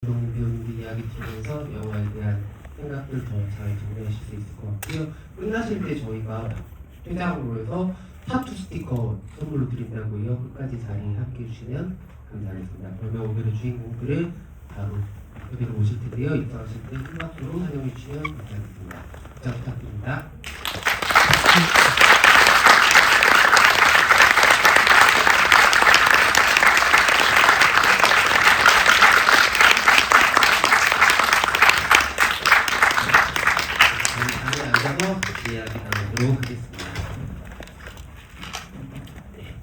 배우님들 이야기 들으면서 영화에 대한 생각들 더 잘 정리하실 수 있을 것 같고요. 끝나실 때 저희가 퇴장으로 해서 타투 스티커 선물로 드린다고요. 끝까지 자리에 함께 해주시면 감사하겠습니다. 그러면 오늘의 주인공들을 바로 그대로 모실 텐데요. 입장하실 때 큰박수로 환영해 주시면 감사하겠습니다. 잘 부탁드립니다. 자리에 앉아서 이야기 나누도록 하겠습니다.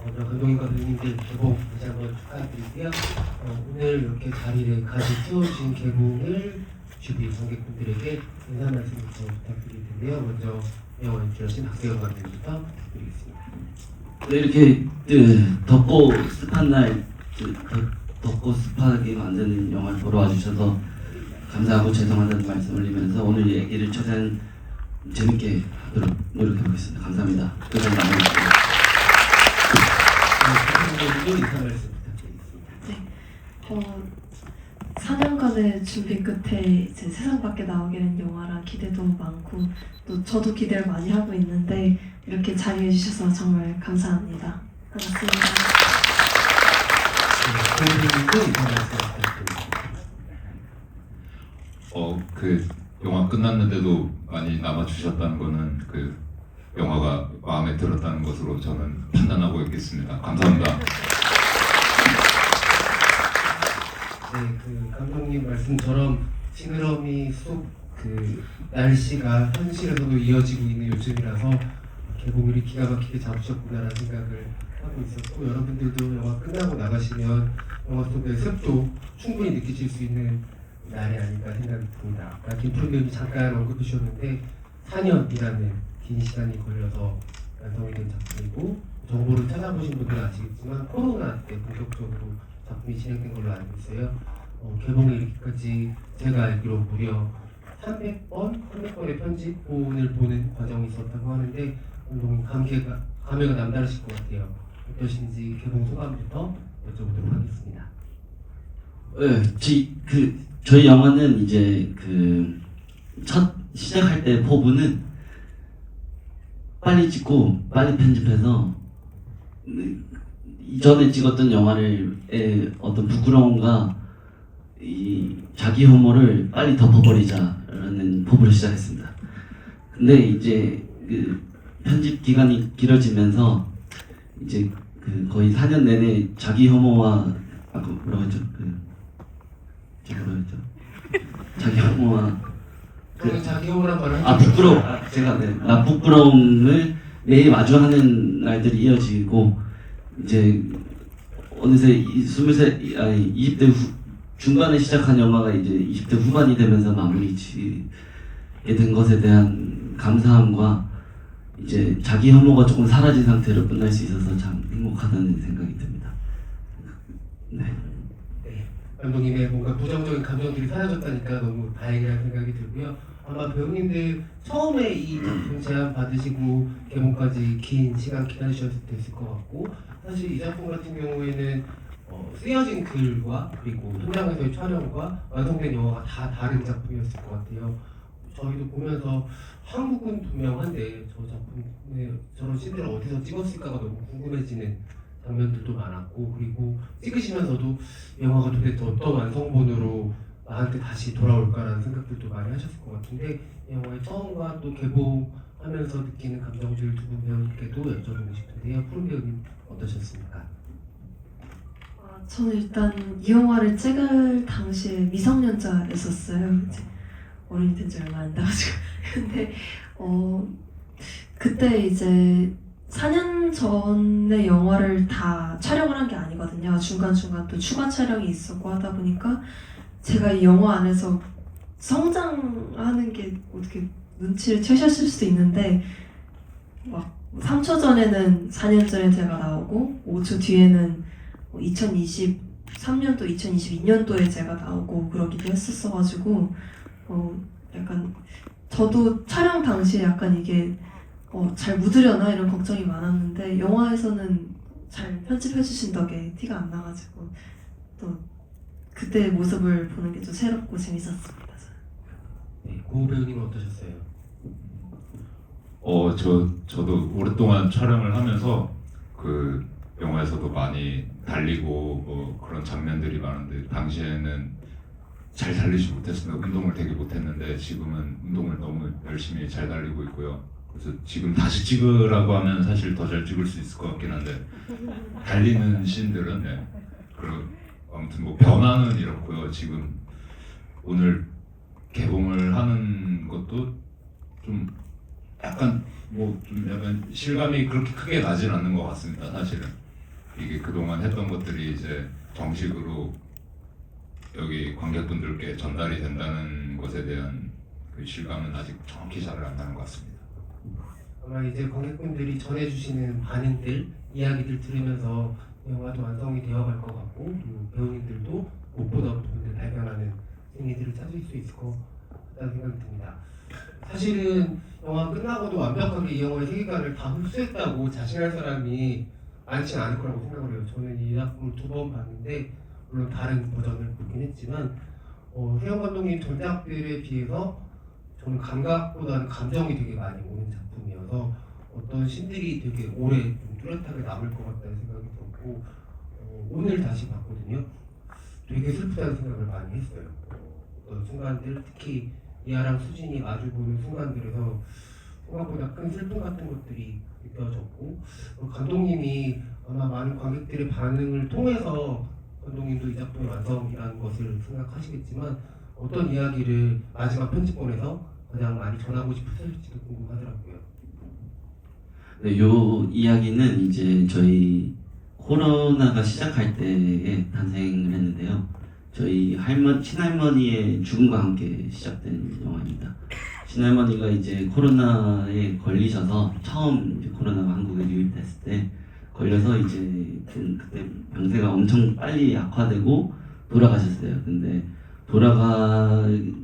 먼저 감독님과 배우님들 개봉 다시 한번 축하드리고요. 오늘 이렇게 자리를 가득 채워주신 개봉을 주비 관객분들에게 인사 말씀부터 부탁드릴 텐데요. 먼저 영화 연출하신 박세영 감독님부터 부탁드리겠습니다. 네, 이렇게 덥고 습한 날 덥고 습하게 만드는 영화를 보러 와주셔서 감사하고 죄송하다는 말씀 올리면서 오늘 얘기를 최대한 재밌게 하도록 노력해보겠습니다. 감사합니다. 끝까지 남아주세요. 감독님도 인사 말씀 부탁드리겠습니다. 4년간의 준비 끝에 이제 세상 밖에 나오게 된 영화라 기대도 많고 또 저도 기대를 많이 하고 있는데 이렇게 자리해 주셔서 정말 감사합니다. 반갑습니다. 감독님도 인사 말씀 부탁드립니다. 그 영화 끝났는데도 많이 남아주셨다는 거는 그 영화가 마음에 들었다는 것으로 저는 판단하고 있겠습니다. 감사합니다. 네, 그 감독님 말씀처럼 지느러미 속 그 날씨가 현실에서도 이어지고 있는 요즘이라서 개봉일이 기가 막히게 잡으셨구나라는 생각을 하고 있었고, 여러분들도 영화 끝나고 나가시면 영화 속의 습도 충분히 느끼실 수 있는 날이 아닐까 생각이 듭니다. 아까 김프로 배우님 잠깐 언급해 주셨는데 4년이라는 긴 시간이 걸려서 완성이 된 작품이고, 정보를 찾아보신 분들은 아시겠지만 코로나 때 본격적으로 작품이 진행된 걸로 알고 있어요. 개봉에 이렇게까지 제가 알기로 무려 300번의 편집본을 보는 과정이 있었다고 하는데, 감독님 감회가 남다르실 것 같아요. 어떠신지 개봉 소감부터 여쭤보도록 하겠습니다. 네, 저희 영화는 이제 첫 시작할 때 포부는 빨리 찍고 빨리 편집해서 이전에 찍었던 영화의 어떤 부끄러움과 이 자기 혐오를 빨리 덮어버리자라는 포부를 시작했습니다. 근데 이제 편집 기간이 길어지면서 이제 거의 4년 내내 자기 혐오와 뭐라고 했죠? 자기 혐오와 저는 자기 혐오란 말을 한 부끄러움. 제가 부끄러움을 매일 마주하는 날들이 이어지고 이제 어느새 20대 중반에 시작한 영화가 이제 20대 후반이 되면서 마무리 지게 된 것에 대한 감사함과 이제 자기 혐오가 조금 사라진 상태로 끝날 수 있어서 참 행복하다는 생각이 듭니다. 네. 감독님의 뭔가 부정적인 감정들이 사라졌다니까 너무 다행이라는 생각이 들고요. 아마 배우님들 처음에 이 작품 제안 받으시고 개봉까지 긴 시간 기다리셨을 때 있을 것 같고, 사실 이 작품 같은 경우에는 쓰여진 글과 그리고 현장에서의 촬영과 완성된 영화가 다 다른 작품이었을 것 같아요. 저희도 보면서 한국은 분명한데 저 작품에 저런 씬들을 어디서 찍었을까가 너무 궁금해지는 장면들도 많았고, 그리고 찍으시면서도 영화가 도대체 어떤 완성본으로 나한테 다시 돌아올까라는 생각들도 많이 하셨을 것 같은데, 영화의 처음과 또 개봉하면서 느끼는 감정들 두 분 배우님께도 여쭤보고 싶은데요. 푸른 배우님 어떠셨습니까? 저는 일단 이 영화를 찍을 당시에 미성년자였었어요. 이제 어른이 된 지 얼마 안 돼가지고 근데 그때 이제 4년 전에 영화를 다 촬영을 한 게 아니거든요. 중간중간 또 추가 촬영이 있었고 하다 보니까 제가 이 영화 안에서 성장하는 게 어떻게 눈치를 채셨을 수도 있는데, 막 3초 전에는 4년 전에 제가 나오고 5초 뒤에는 2023년도, 2022년도에 제가 나오고 그러기도 했었어가지고 약간 저도 촬영 당시에 약간 이게 잘 묻으려나 이런 걱정이 많았는데, 영화에서는 잘 편집해 주신 덕에 티가 안 나가지고 또 그때의 모습을 보는 게 좀 새롭고 재밌었습니다. 네, 고 배우님은 어떠셨어요? 저도 오랫동안 촬영을 하면서 그 영화에서도 많이 달리고 그런 장면들이 많은데 당시에는 잘 달리지 못했습니다. 운동을 되게 못했는데 지금은 운동을 너무 열심히 잘 달리고 있고요. 그래서 지금 다시 찍으라고 하면 사실 더 잘 찍을 수 있을 것 같긴 한데 달리는 씬들은 네. 그리고 아무튼 뭐 변화는 이렇고요. 지금 오늘 개봉을 하는 것도 좀 약간 좀 약간 실감이 그렇게 크게 나진 않는 것 같습니다. 사실은 이게 그동안 했던 것들이 이제 정식으로 여기 관객분들께 전달이 된다는 것에 대한 그 실감은 아직 정확히 잘 안 나는 것 같습니다. 아마 이제 관객분들이 전해주시는 반응들, 이야기들 들으면서 영화도 완성이 되어갈 것 같고 배우님들도 못 보던 부분들 발견하는 재미들을 찾을 수 있을 것 같다는 생각이 듭니다. 사실은 영화 끝나고도 완벽하게 이 영화의 세계관을 다 흡수했다고 자신할 사람이 많지 않을 거라고 생각을 해요. 저는 이 작품을 2번 봤는데 물론 다른 버전을 보긴 했지만 세영 감독님 전작들에 비해서 저는 감각보다는 감정이 되게 많이 오는 작품이어서 어떤 신들이 되게 오래 좀 뚜렷하게 남을 것 같다는 생각이 들었고 오늘 다시 봤거든요. 되게 슬프다는 생각을 많이 했어요. 어떤 순간들 특히 이하랑 수진이 마주보는 순간들에서 생각보다 큰 슬픔 같은 것들이 느껴졌고 감독님이 아마 많은 관객들의 반응을 통해서 감독님도 이 작품의 완성이라는 것을 생각하시겠지만 어떤 이야기를 마지막 편집본에서 가장 많이 전하고 싶으실지도 궁금하더라고요. 네, 요 이야기는 이제 저희 코로나가 시작할 때에 탄생을 했는데요. 저희 친할머니의 죽음과 함께 시작된 영화입니다. 친할머니가 이제 코로나에 걸리셔서 처음 이제 코로나가 한국에 유입됐을 때 걸려서 이제 그때 병세가 엄청 빨리 악화되고 돌아가셨어요. 근데 돌아가기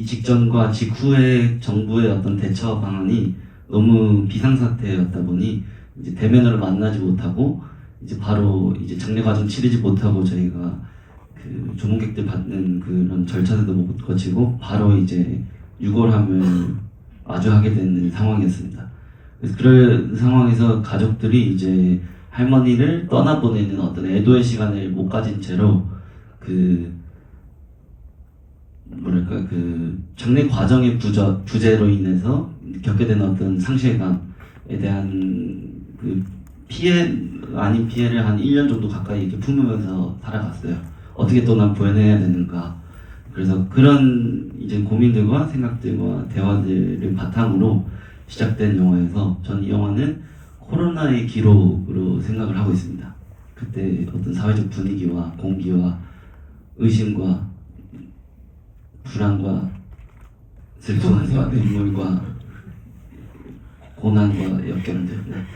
직전과 직후에 정부의 어떤 대처 방안이 너무 비상사태였다 보니 이제 대면으로 만나지 못하고 이제 바로 이제 장례 과정 치르지 못하고 저희가 그 조문객들 받는 그런 절차들도 못 거치고 바로 이제 유골함을 마주하게 되는 상황이었습니다. 그래서 그런 상황에서 가족들이 이제 할머니를 떠나보내는 어떤 애도의 시간을 못 가진 채로 그 뭐랄까 그 장례 과정의 부재로 인해서 겪게 되는 어떤 상실감에 대한 그 피해 아닌 피해를 한 1년 정도 가까이 이렇게 품으면서 살아갔어요. 어떻게 또 난 보여내야 되는가. 그래서 그런 이제 고민들과 생각들과 대화들을 바탕으로 시작된 영화여서 전 이 영화는 코로나의 기록으로 생각을 하고 있습니다. 그때 어떤 사회적 분위기와 공기와 의심과 불안과 슬픔과 눈물과 고난과 역경들.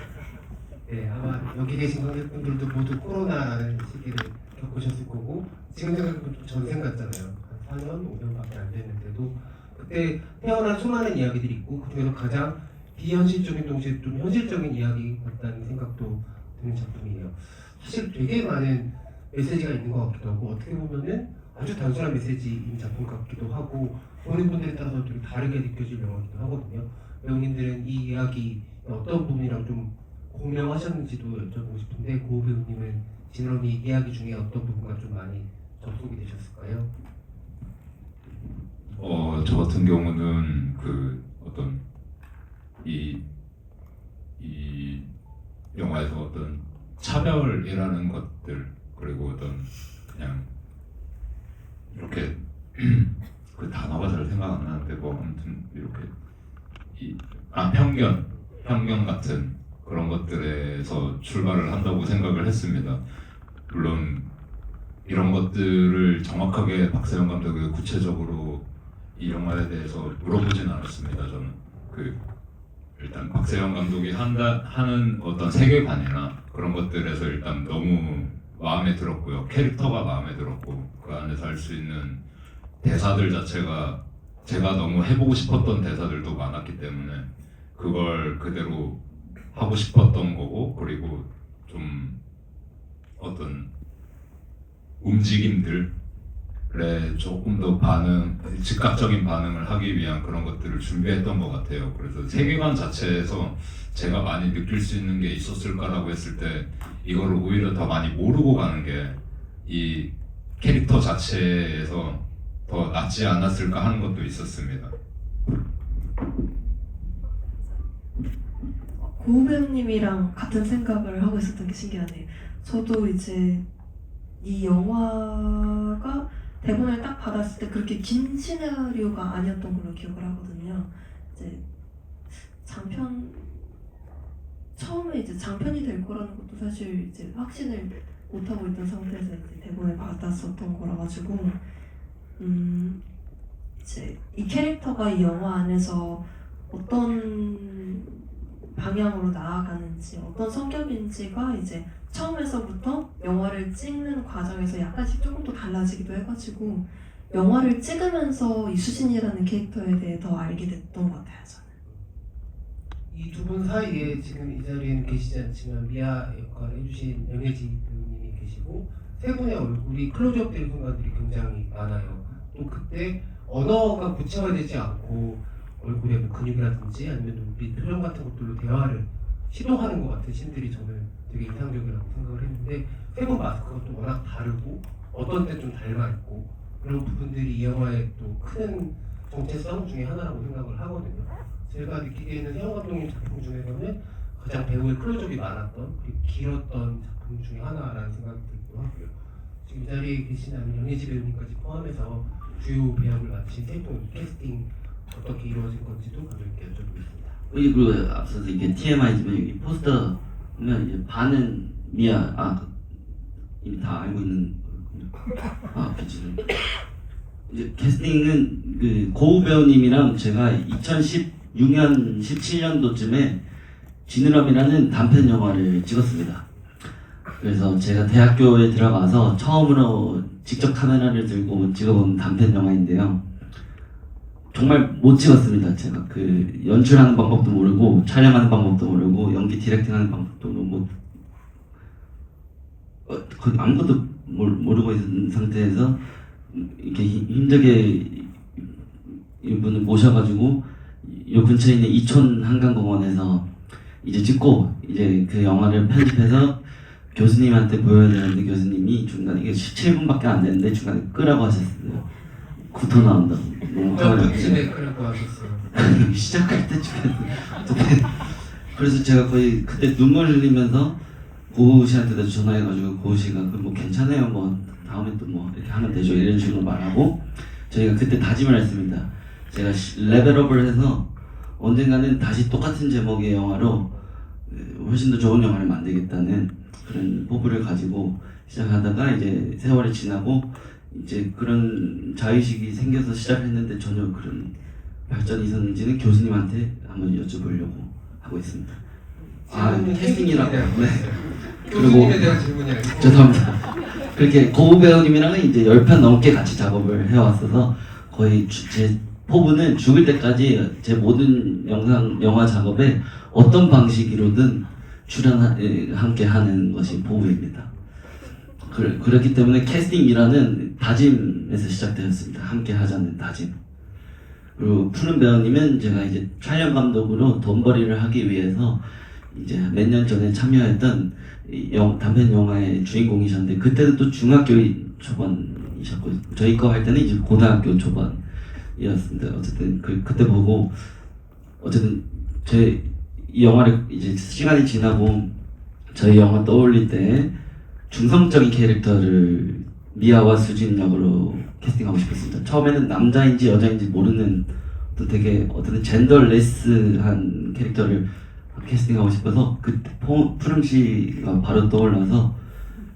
네, 아마 여기 계신 관객분들도 모두 코로나라는 시기를 겪으셨을 거고 지금 생각해보면 좀 전생 같잖아요. 한 4년, 5년밖에 안 됐는데도 그때 태어난 수많은 이야기들이 있고 그중에서 가장 비현실적인 동시에 좀 현실적인 이야기 같다는 생각도 드는 작품이에요. 사실 되게 많은 메시지가 있는 것 같기도 하고 어떻게 보면은 아주 단순한 메시지인 작품 같기도 하고 보는 분들에 따라서 되게 다르게 느껴질 영화이기도 하거든요. 배우님들은 이 이야기 어떤 부분이랑 좀 공명하셨는지도 여쭤보고 싶은데 고 배우님은 지느러미 이야기 중에 어떤 부분과 좀 많이 접속이 되셨을까요? 저 같은 경우는 그 어떤 이 영화에서 어떤 차별이라는 것들 그리고 어떤 그냥 이렇게 그 단어가 잘 생각 안 나는데 뭐 아무튼 이렇게 편견 같은 그런 것들에서 출발을 한다고 생각을 했습니다. 물론 이런 것들을 정확하게 박세영 감독이 구체적으로 이 영화에 대해서 물어보진 않았습니다. 저는 일단 박세영 감독이 하는 어떤 세계관이나 그런 것들에서 일단 너무 마음에 들었고요. 캐릭터가 마음에 들었고 그 안에서 할 수 있는 대사들 자체가 제가 너무 해보고 싶었던 대사들도 많았기 때문에 그걸 그대로 하고 싶었던 거고 그리고 좀 어떤 움직임들에 조금 더 즉각적인 반응을 하기 위한 그런 것들을 준비했던 것 같아요. 그래서 세계관 자체에서 제가 많이 느낄 수 있는 게 있었을까라고 했을 때 이거를 오히려 더 많이 모르고 가는 게 이 캐릭터 자체에서 더 낫지 않았을까 하는 것도 있었습니다. 고우 배우님이랑 같은 생각을 하고 있었던 게 신기하네요. 저도 이제 이 영화가 대본을 딱 받았을 때 그렇게 긴 시나리오가 아니었던 걸로 기억을 하거든요. 이제 처음에 이제 장편이 될 거라는 것도 사실 이제 확신을 못 하고 있던 상태에서 이제 대본을 받았었던 거라 가지고 이제 이 캐릭터가 이 영화 안에서 어떤 방향으로 나아가는지 어떤 성격인지가 이제 처음에서부터 영화를 찍는 과정에서 약간씩 조금 더 달라지기도 해가지고 영화를 찍으면서 이수진이라는 캐릭터에 대해 더 알게 됐던 것 같아요. 저는. 이 두 분 사이에 지금 이 자리에는 계시지 않지만 미아 역할을 해주신 영예지 배우님이 계시고 세 분의 얼굴이 클로즈업 되는 순간들이 굉장히 많아요. 또 그때 언어가 구체화되지 않고 얼굴의 뭐 근육이라든지 아니면 눈빛 표정 같은 것들로 대화를 시도하는 것 같은 신들이 저는 되게 인상적이라고 생각을 했는데 세 분 마스크가 또 워낙 다르고 어떤 때 좀 닮아 있고 그런 부분들이 이 영화의 또 큰 정체성 중에 하나라고 생각을 하거든요. 제가 느끼기에는 세영 감독님 작품 중에서는 가장 배우의 클로즈업이 많았던 그리고 길었던 작품 중에 하나라는 생각이 들기도 하고요. 지금 이 자리에 계신 영예지 배우님까지 포함해서 주요 배역을 맡으신 세 분 캐스팅 어떻게 이루어진 건지도 감독님께 여쭤보겠습니다. 그리고 앞서서 이게 TMI지만 여기 포스터 보면 이제 반은 미아 이미 다 알고 있는 거군요. 그치. 이제 캐스팅은 그 고우 배우님이랑 제가 2016년 17년도쯤에 지느러미라는 단편 영화를 찍었습니다. 그래서 제가 대학교에 들어가서 처음으로 직접 카메라를 들고 찍어본 단편 영화인데요. 정말 못 찍었습니다. 제가 그 연출하는 방법도 모르고 촬영하는 방법도 모르고 연기 디렉팅하는 방법도 모르고 거의 아무것도 모르고 있는 상태에서 이렇게 힘들게 이분을 모셔가지고 요 근처에 있는 이촌 한강공원에서 이제 찍고 이제 그 영화를 편집해서 교수님한테 보여야 되는데 교수님이 중간에 이게 17분밖에 안 되는데 중간에 끄라고 하셨어요. 구토 나온다고. 너무 어떤 때문에 그라고 하셨어요? 시작할 때쯤에 그래서 제가 거의 그때 눈물 흘리면서 고우 씨한테도 전화해가지고 고우 씨가 뭐 괜찮아요 뭐 다음에 또 뭐 이렇게 하면 되죠 이런 식으로 말하고 저희가 그때 다짐을 했습니다. 제가 레벨업을 해서 언젠가는 다시 똑같은 제목의 영화로 훨씬 더 좋은 영화를 만들겠다는 그런 포부를 가지고 시작하다가 이제 세월이 지나고 이제 그런 자의식이 생겨서 시작했는데 전혀 그런 발전이 있었는지는 교수님한테 한번 여쭤보려고 하고 있습니다. 캐스팅이라고. 네. 교수님에 대한 질문이 아니고 죄송합니다. 그렇게 고우 배우님이랑은 이제 10편 넘게 같이 작업을 해왔어서 거의 제 포부는 죽을 때까지 제 모든 영화 작업에 어떤 방식으로든 함께 하는 것이 포부입니다. 그렇기 때문에 캐스팅이라는 다짐에서 시작되었습니다. 함께 하자는 다짐. 그리고 푸른 배우님은 제가 이제 촬영 감독으로 돈벌이를 하기 위해서 이제 몇 년 전에 참여했던 단편 영화의 주인공이셨는데 그때는 또 중학교 초반이셨고 저희 거 할 때는 이제 고등학교 초반이었습니다. 어쨌든 그때 보고 어쨌든 이 영화를 이제 시간이 지나고 저희 영화 떠올릴 때 중성적인 캐릭터를 미아와 수진 역으로 캐스팅하고 싶었습니다. 처음에는 남자인지 여자인지 모르는 어떤 젠더레스한 캐릭터를 캐스팅하고 싶어서 그때 푸름 씨가 바로 떠올라서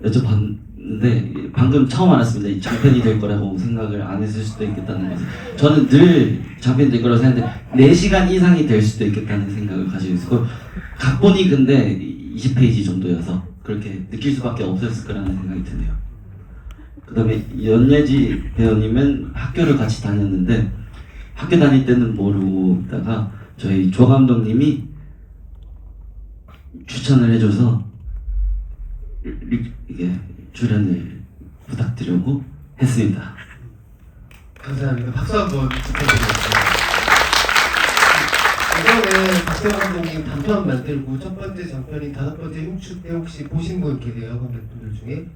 여쭤봤는데 방금 처음 알았습니다. 이 장편이 될 거라고 생각을 안 했을 수도 있겠다는 것을. 저는 늘 장편이 될 거라고 생각했는데 4시간 이상이 될 수도 있겠다는 생각을 가지고 있었고 각본이 근데 20페이지 정도여서 그렇게 느낄 수밖에 없었을 거라는 생각이 드네요. 그 다음에 연예지 배우님은 학교를 같이 다녔는데 학교 다닐 때는 모르고 있다가 저희 조 감독님이 추천을 해줘서 이게 출연을 부탁드리고 했습니다. 감사합니다. 박수 한번 부탁드리겠습니다. 이번에 박세영 감독님 단편 만들고 첫 번째 장편인 다섯 번째 흉추 때 혹시 보신 분 계세요? 관객분들 중에?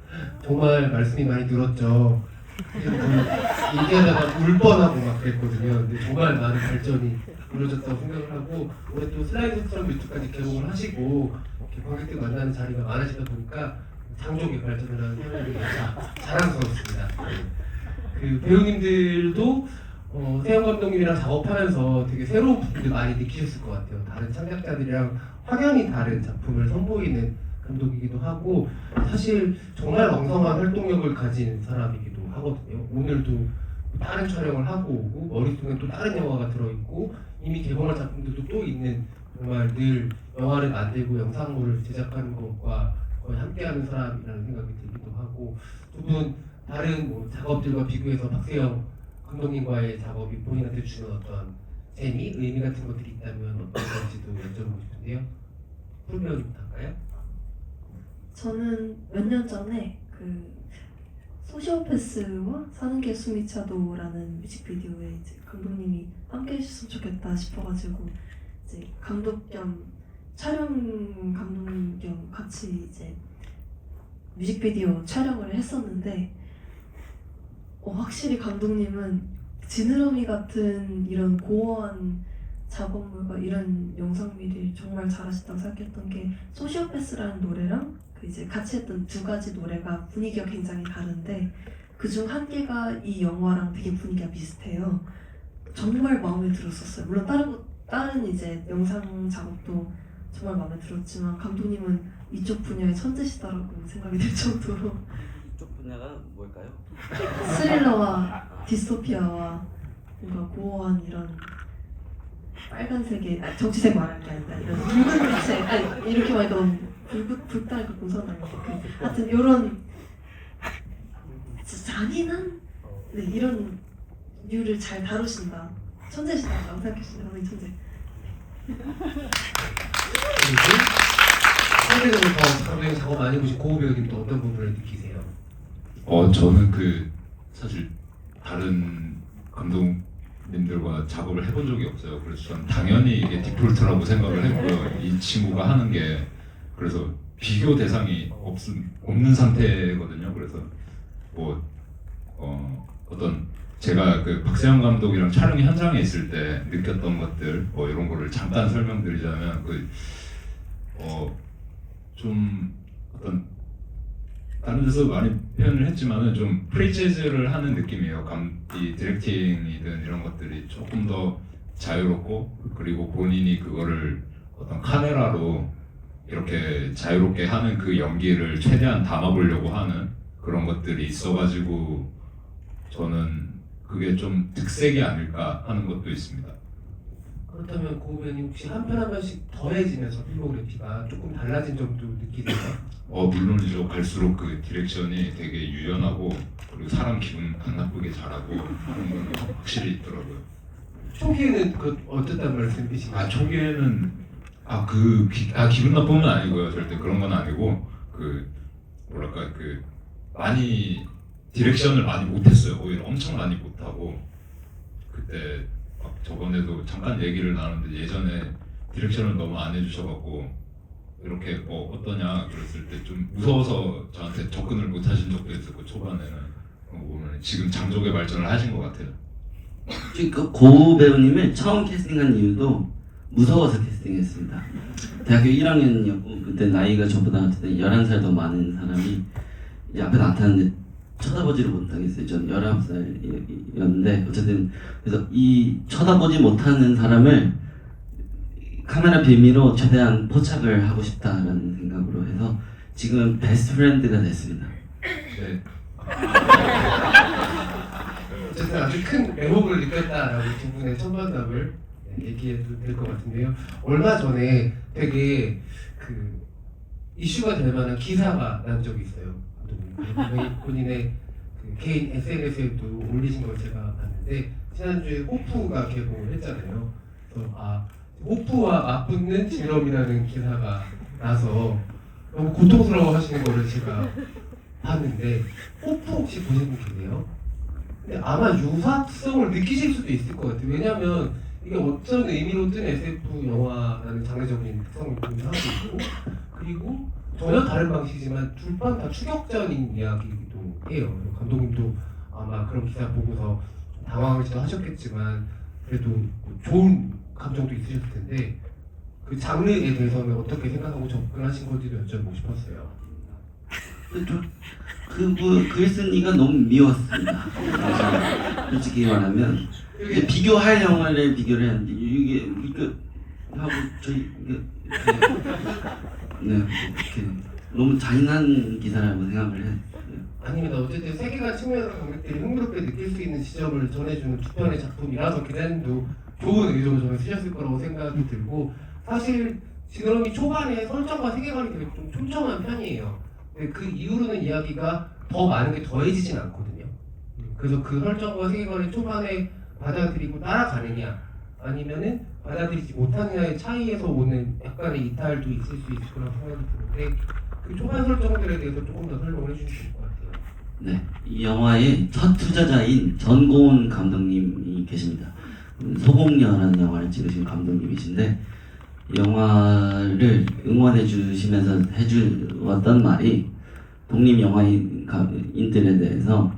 정말 말씀이 많이 늘었죠. 얘기하다가 울 뻔하고 막 그랬거든요. 근데 정말 많은 발전이 이루어졌다고 생각을 하고 올해 또 슬라이드처럼 뮤트까지 개봉을 하시고 이렇게 관객들 만나는 자리가 많아지다 보니까 장족의 발전을 하는 현장이 자랑스럽습니다. 그 배우님들도 세영 감독님이랑 작업하면서 되게 새로운 부분들 많이 느끼셨을 것 같아요. 다른 창작자들이랑 확연히 다른 작품을 선보이는 감독이기도 하고 사실 정말 왕성한 활동력을 가진 사람이기도 하거든요. 오늘도 다른 촬영을 하고 오고 머릿속에 또 다른 영화가 들어있고 이미 개봉할 작품들도 또 있는 정말 늘 영화를 만들고 영상물을 제작하는 것과 거의 함께하는 사람이라는 생각이 들기도 하고 두 분 다른 뭐 작업들과 비교해서 박세영 감독님과의 작업이 본인한테 주는 어떤 재미, 의미 같은 것들이 있다면 어떤 건지도 여쭤보고 싶은데요. 풀 배우님부터 할까요? 저는 몇 년 전에 그 소시오패스와 사는 게 숨이 차도라는 뮤직비디오에 이제 감독님이 함께 해주셨으면 좋겠다 싶어가지고 이제 감독 겸 촬영 감독님 겸 같이 이제 뮤직비디오 촬영을 했었는데 확실히 감독님은 지느러미 같은 이런 고어한 작업물과 이런 영상미를 정말 잘하셨다고 생각했던 게 소시오패스라는 노래랑 그 이제 같이 했던 두 가지 노래가 분위기가 굉장히 다른데 그중 한 개가 이 영화랑 되게 분위기가 비슷해요. 정말 마음에 들었었어요. 물론 다른 이제 영상 작업도 정말 마음에 들었지만 감독님은 이쪽 분야의 천재시다라고 생각이 들 정도로 이쪽 분야가 뭘까요? 스릴러와 디스토피아와 뭔가 고어한 이런 빨간색의 정치색 말할 게 아니다 이런 붉은 빛의 이렇게 말하니까 너무 붉다니까 공손하니까 하여튼 이런 잔인한 이런 류를 잘 다루신다 천재시다라고 생각했습니다. 감독님 천재. 상대적으로 더 감독님 작업 많이 보신 고우 배우님도 어떤 부분을 느끼세요? 저는 사실 다른 감독님들과 작업을 해본 적이 없어요. 그래서 저는 당연히 이게 디폴트라고 생각을 했고요. 이 친구가 하는 게 그래서 비교 대상이 없는 상태거든요. 그래서 어떤 제가 그 박세영 감독이랑 촬영 현장에 있을 때 느꼈던 것들 이런 거를 잠깐 설명드리자면 좀 어떤 다른 데서 많이 표현을 했지만은 좀 프리체즈를 하는 느낌이에요. 이 디렉팅이든 이런 것들이 조금 더 자유롭고 그리고 본인이 그거를 어떤 카메라로 이렇게 자유롭게 하는 그 연기를 최대한 담아보려고 하는 그런 것들이 있어가지고 저는 그게 좀 특색이 아닐까 하는 것도 있습니다. 그렇다면 고우 배우님 혹시 한 편 한 편씩 더해지면서 필모그래피가 조금 달라진 점도 느끼세요? 물론이죠. 갈수록 그 디렉션이 되게 유연하고 그리고 사람 기분 안 나쁘게 잘하고 하는 건 확실히 있더라고요. 초기에는 어쨌단 말씀이신가요? 초기에는 기분 나쁨은 아니고요. 절대 그런 건 아니고 많이 디렉션을 많이 못했어요. 오히려 엄청 많이 못하고 그때 저번에도 잠깐 얘기를 나눴는데 예전에 디렉션을 너무 안 해주셔갖고 이렇게 어떠냐 그랬을 때 좀 무서워서 저한테 접근을 못 하신 적도 있었고 초반에는 보면 지금 장족의 발전을 하신 것 같아요. 그 고우 배우님을 처음 캐스팅한 이유도 무서워서 캐스팅했습니다. 대학교 1학년이었고 그때 나이가 저보다 11살 더 많은 사람이 이제 앞에 나타났는데 쳐다보지를 못하겠어요. 전 19살이었는데 어쨌든 그래서 이 쳐다보지 못하는 사람을 카메라 빌미로 최대한 포착을 하고 싶다라는 생각으로 해서 지금은 베스트 프렌드가 됐습니다. 네. 어쨌든 아주 큰 애목을 느꼈다라고 두 분의 첫 만남을 얘기해도 될 것 같은데요. 얼마 전에 되게 이슈가 될 만한 기사가 난 적이 있어요. 본인의 개인 SNS에도 올리신 걸 제가 봤는데 지난주에 호프가 개봉을 했잖아요. 그래서 호프와 맞붙는 지럼이라는 기사가 나서 너무 고통스러워하시는 거를 제가 봤는데 호프 혹시 보신 분 계세요? 근데 아마 유사성을 느끼실 수도 있을 것 같아요. 왜냐하면 이게 어떤 의미로든 SF 영화라는 장르적인 특성을 공유하고 있고, 그리고 전혀 다른 방식이지만 둘판 다 추격전인 이야기이기도 해요. 감독님도 아마 그런 기사 보고서 좀 당황하기도 하셨겠지만 그래도 좋은 감정도 있으셨을 텐데 그 장르에 대해서는 어떻게 생각하고 접근하신 건지도 여쭤보고 싶었어요. 글 쓴 이가 너무 미웠습니다. 그래서 솔직히 말하면 이제 비교할 영화를 비교를 했는데 이게 하고 저희 이게 네 이렇게 너무 잔인한 기사라고 생각을 했어요. 아닙니다. 어쨌든 세계관 측면에서 관객들이 흥미롭게 느낄 수 있는 지점을 전해주는 두 편의 작품이라서 기자님도 좋은 의도로 저는 쓰셨을 거라고 생각이 들고, 사실 지느러미 초반에 설정과 세계관이 되게 좀 촘촘한 편이에요. 근데 그 이후로는 이야기가 더 많은 게 더해지진 않거든요. 그래서 그 설정과 세계관을 초반에 받아들이고 따라가느냐 아니면은 받아들이지 못하느냐의 차이에서 오는 약간의 이탈도 있을 수 있을 거라고 생각이 드는데 그 초반 설정들에 대해서 조금 더 설명을 해주실 것 같아요. 네, 이 영화의 첫 투자자인 전고은 감독님이 계십니다. 소공녀라는 영화를 찍으신 감독님이신데 이 영화를 응원해 주시면서 해주었던 말이 독립 영화인들에 대해서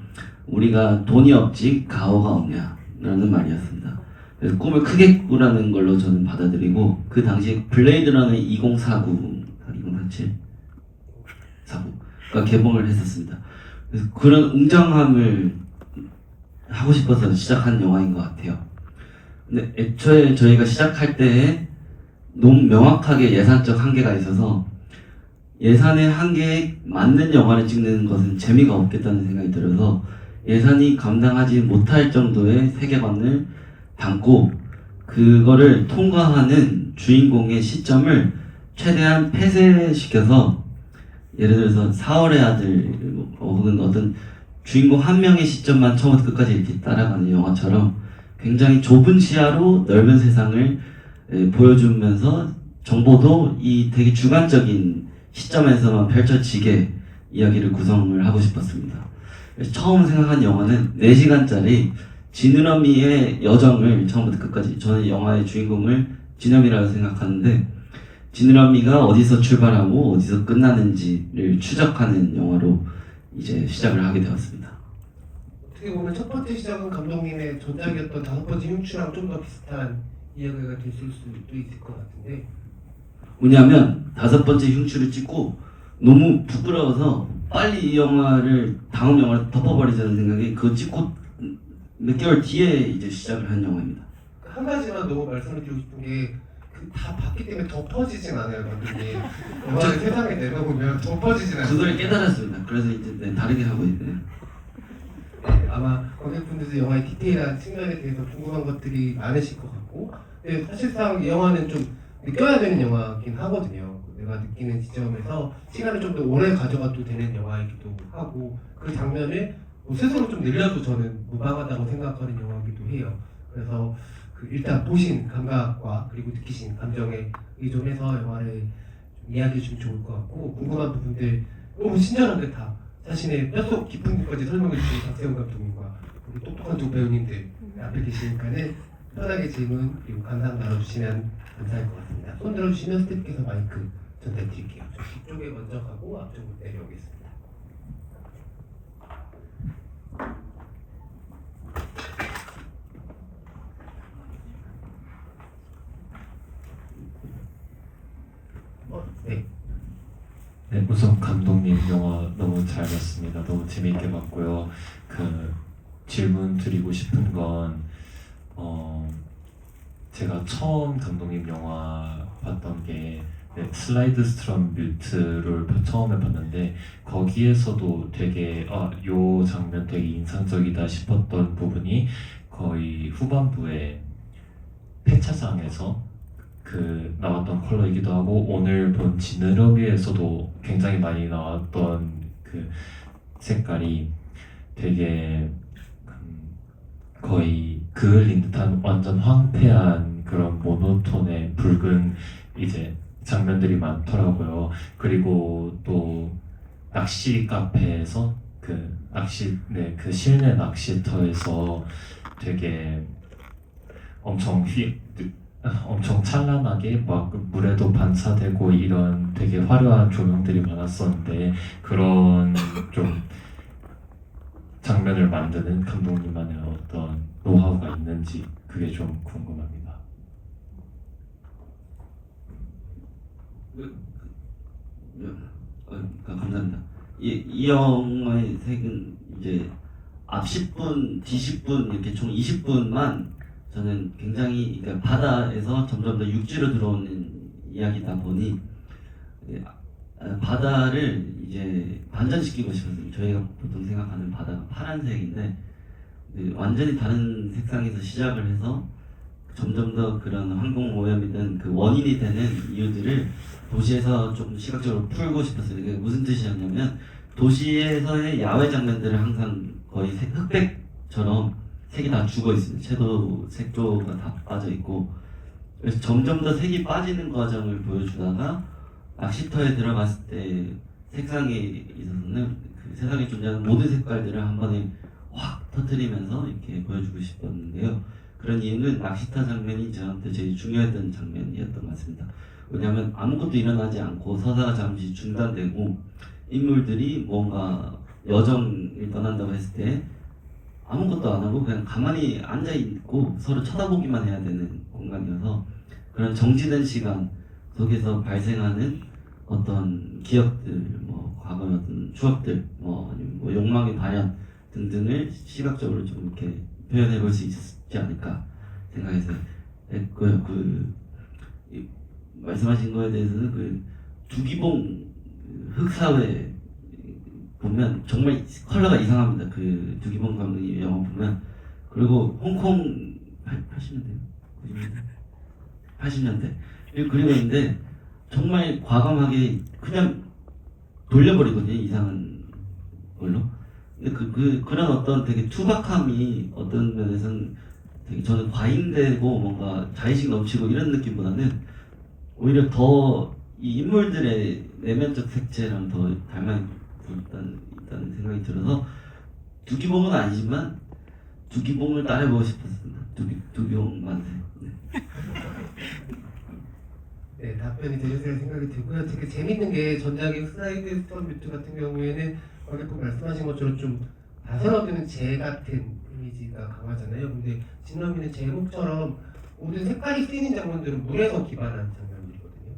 우리가 돈이 없지 가오가 없냐라는 말이었습니다. 그래서 꿈을 크게 꾸라는 걸로 저는 받아들이고 그 당시 블레이드 러너 2049, 2047? 49가 개봉을 했었습니다. 그래서 그런 웅장함을 하고 싶어서 시작한 영화인 것 같아요. 근데 애초에 저희가 시작할 때에 너무 명확하게 예산적 한계가 있어서 예산의 한계에 맞는 영화를 찍는 것은 재미가 없겠다는 생각이 들어서 예산이 감당하지 못할 정도의 세계관을 담고 그거를 통과하는 주인공의 시점을 최대한 폐쇄시켜서 예를 들어서 4월의 아들 혹은 어떤 주인공 한 명의 시점만 처음부터 끝까지 이렇게 따라가는 영화처럼 굉장히 좁은 시야로 넓은 세상을 보여주면서 정보도 이 되게 주관적인 시점에서만 펼쳐지게 이야기를 구성을 하고 싶었습니다. 그래서 처음 생각한 영화는 4시간짜리 지느러미의 여정을 처음부터 끝까지, 저는 영화의 주인공을 지느러미라고 생각하는데 지느러미가 어디서 출발하고 어디서 끝나는지를 추적하는 영화로 이제 시작을 하게 되었습니다. 어떻게 보면 첫 번째 시작은 감독님의 전작이었던 5번째 흉추랑 좀 더 비슷한 이야기가 됐을 수도 있을 것 같은데, 왜냐하면 5번째 흉추를 찍고 너무 부끄러워서 빨리 이 영화를 다음 영화를 덮어버리자는 생각에 그거 찍고 몇 개월 뒤에 이제 시작을 한 영화입니다. 한 가지만 너무 말씀을 드리고 싶은 게 다 봤기 때문에 덮어지진 않아요, 감독님. 영화를 세상에 내려보면 덮어지진 않아요. 그걸 깨달았습니다. 그래서 이제 다르게 하고 있네요. 네, 아마 관객분들도 영화의 디테일한 측면에 대해서 궁금한 것들이 많으실 것 같고, 근데 사실상 이 영화는 좀 느껴야 되는 영화긴 하거든요. 내가 느끼는 지점에서 시간을 좀 더 오래 가져가도 되는 영화이기도 하고, 그 장면을 스스로 좀 늘려도 저는 무방하다고 생각하는 영화이기도 해요. 그래서 일단 보신 감각과 그리고 느끼신 감정에 의존해서 영화를 좀 이야기해 주면 좋을 것 같고, 궁금한 부분들 너무 친절하게 다 자신의 뼛속 깊은 곳까지 설명해 주신 박세훈 감독님과 우리 똑똑한 두 배우님들 앞에 계시니까는 편하게 질문 그리고 감상 나눠주시면 감사할 것 같습니다. 손 들어주시면 스태프께서 마이크 전달드릴게요. 뒤쪽에 먼저 가고 앞쪽으로 내려오겠습니다. 네. 네, 우선 감독님 영화 너무 잘 봤습니다. 너무 재미있게 봤고요. 그 질문 드리고 싶은 건 제가 처음 감독님 영화 봤던 게 슬라이드 스트럼 뮤트를 처음에 봤는데 거기에서도 되게 요 장면 되게 인상적이다 싶었던 부분이 거의 후반부에 폐차장에서 그 나왔던 컬러이기도 하고 오늘 본 지느러미에서도 굉장히 많이 나왔던 그 색깔이 되게 거의 그을린 듯한 완전 황폐한 그런 모노톤의 붉은 이제 장면들이 많더라고요. 그리고 또 낚시 카페에서 그 실내 낚시터에서 되게 엄청 엄청 찬란하게 막 물에도 반사되고 이런 되게 화려한 조명들이 많았었는데 그런 좀 장면을 만드는 감독님만의 어떤 노하우가 있는지 그게 좀 궁금합니다. 감사합니다. 이 영화의 색은 이제 앞 10분, 뒤 10분 이렇게 총 20분만 저는 굉장히 그러니까 바다에서 점점 더 육지로 들어오는 이야기다 보니 바다를 이제 반전시키고 싶었어요. 저희가 보통 생각하는 바다가 파란색인데 완전히 다른 색상에서 시작을 해서 점점 더 그런 항공 오염이든 그 원인이 되는 이유들을 도시에서 좀 시각적으로 풀고 싶었어요. 그게 무슨 뜻이었냐면 도시에서의 야외 장면들을 항상 거의 흑백처럼 색이 다 죽어 있어요. 채도 색조가 다 빠져 있고 그래서 점점 더 색이 빠지는 과정을 보여주다가 낚시터에 들어갔을 때 색상에 있어서는 그 세상에 존재하는 모든 색깔들을 한 번에 확 터뜨리면서 이렇게 보여주고 싶었는데요. 그런 이유는 낚시터 장면이 저한테 제일 중요했던 장면이었던 것 같습니다. 왜냐하면 아무것도 일어나지 않고 서사가 잠시 중단되고 인물들이 뭔가 여정을 떠난다고 했을 때 아무것도 안 하고 그냥 가만히 앉아 있고 서로 쳐다보기만 해야 되는 공간이어서 그런 정지된 시간 속에서 발생하는 어떤 기억들, 뭐 과거의 어떤 추억들, 아니면 욕망의 발현 등등을 시각적으로 좀 이렇게 표현해 볼 수 있지 않을까 생각해서 했고요. 말씀하신 거에 대해서는 그 두기봉 흑사회 보면 정말 컬러가 이상합니다. 그 두기봉 감독님 영화 보면 그리고 홍콩 80년대 90년대 80년대 그리고 있는데 정말 과감하게 그냥 돌려버리거든요. 이상한 걸로. 근데 그런 어떤 되게 투박함이 어떤 면에서는 되게 저는 과잉되고 뭔가 자의식 넘치고 이런 느낌보다는 오히려 더 이 인물들의 내면적 색채랑 더 닮아 있다는 생각이 들어서 두기봉은 아니지만 두기봉을 따라해보고 싶었습니다. 두기봉 만세. 네, 답변이 되셨을 생각이 들고요. 되게 재밌는 게 전작의 슬라이드 스톤 뮤트 같은 경우에는 꼭 말씀하신 것처럼 좀 다스러드는 재 같은 이미지가 강하잖아요. 근데 진러미는 제목처럼 모든 색깔이 쓰이는 장면들은 물에서 기반한 장면들이거든요.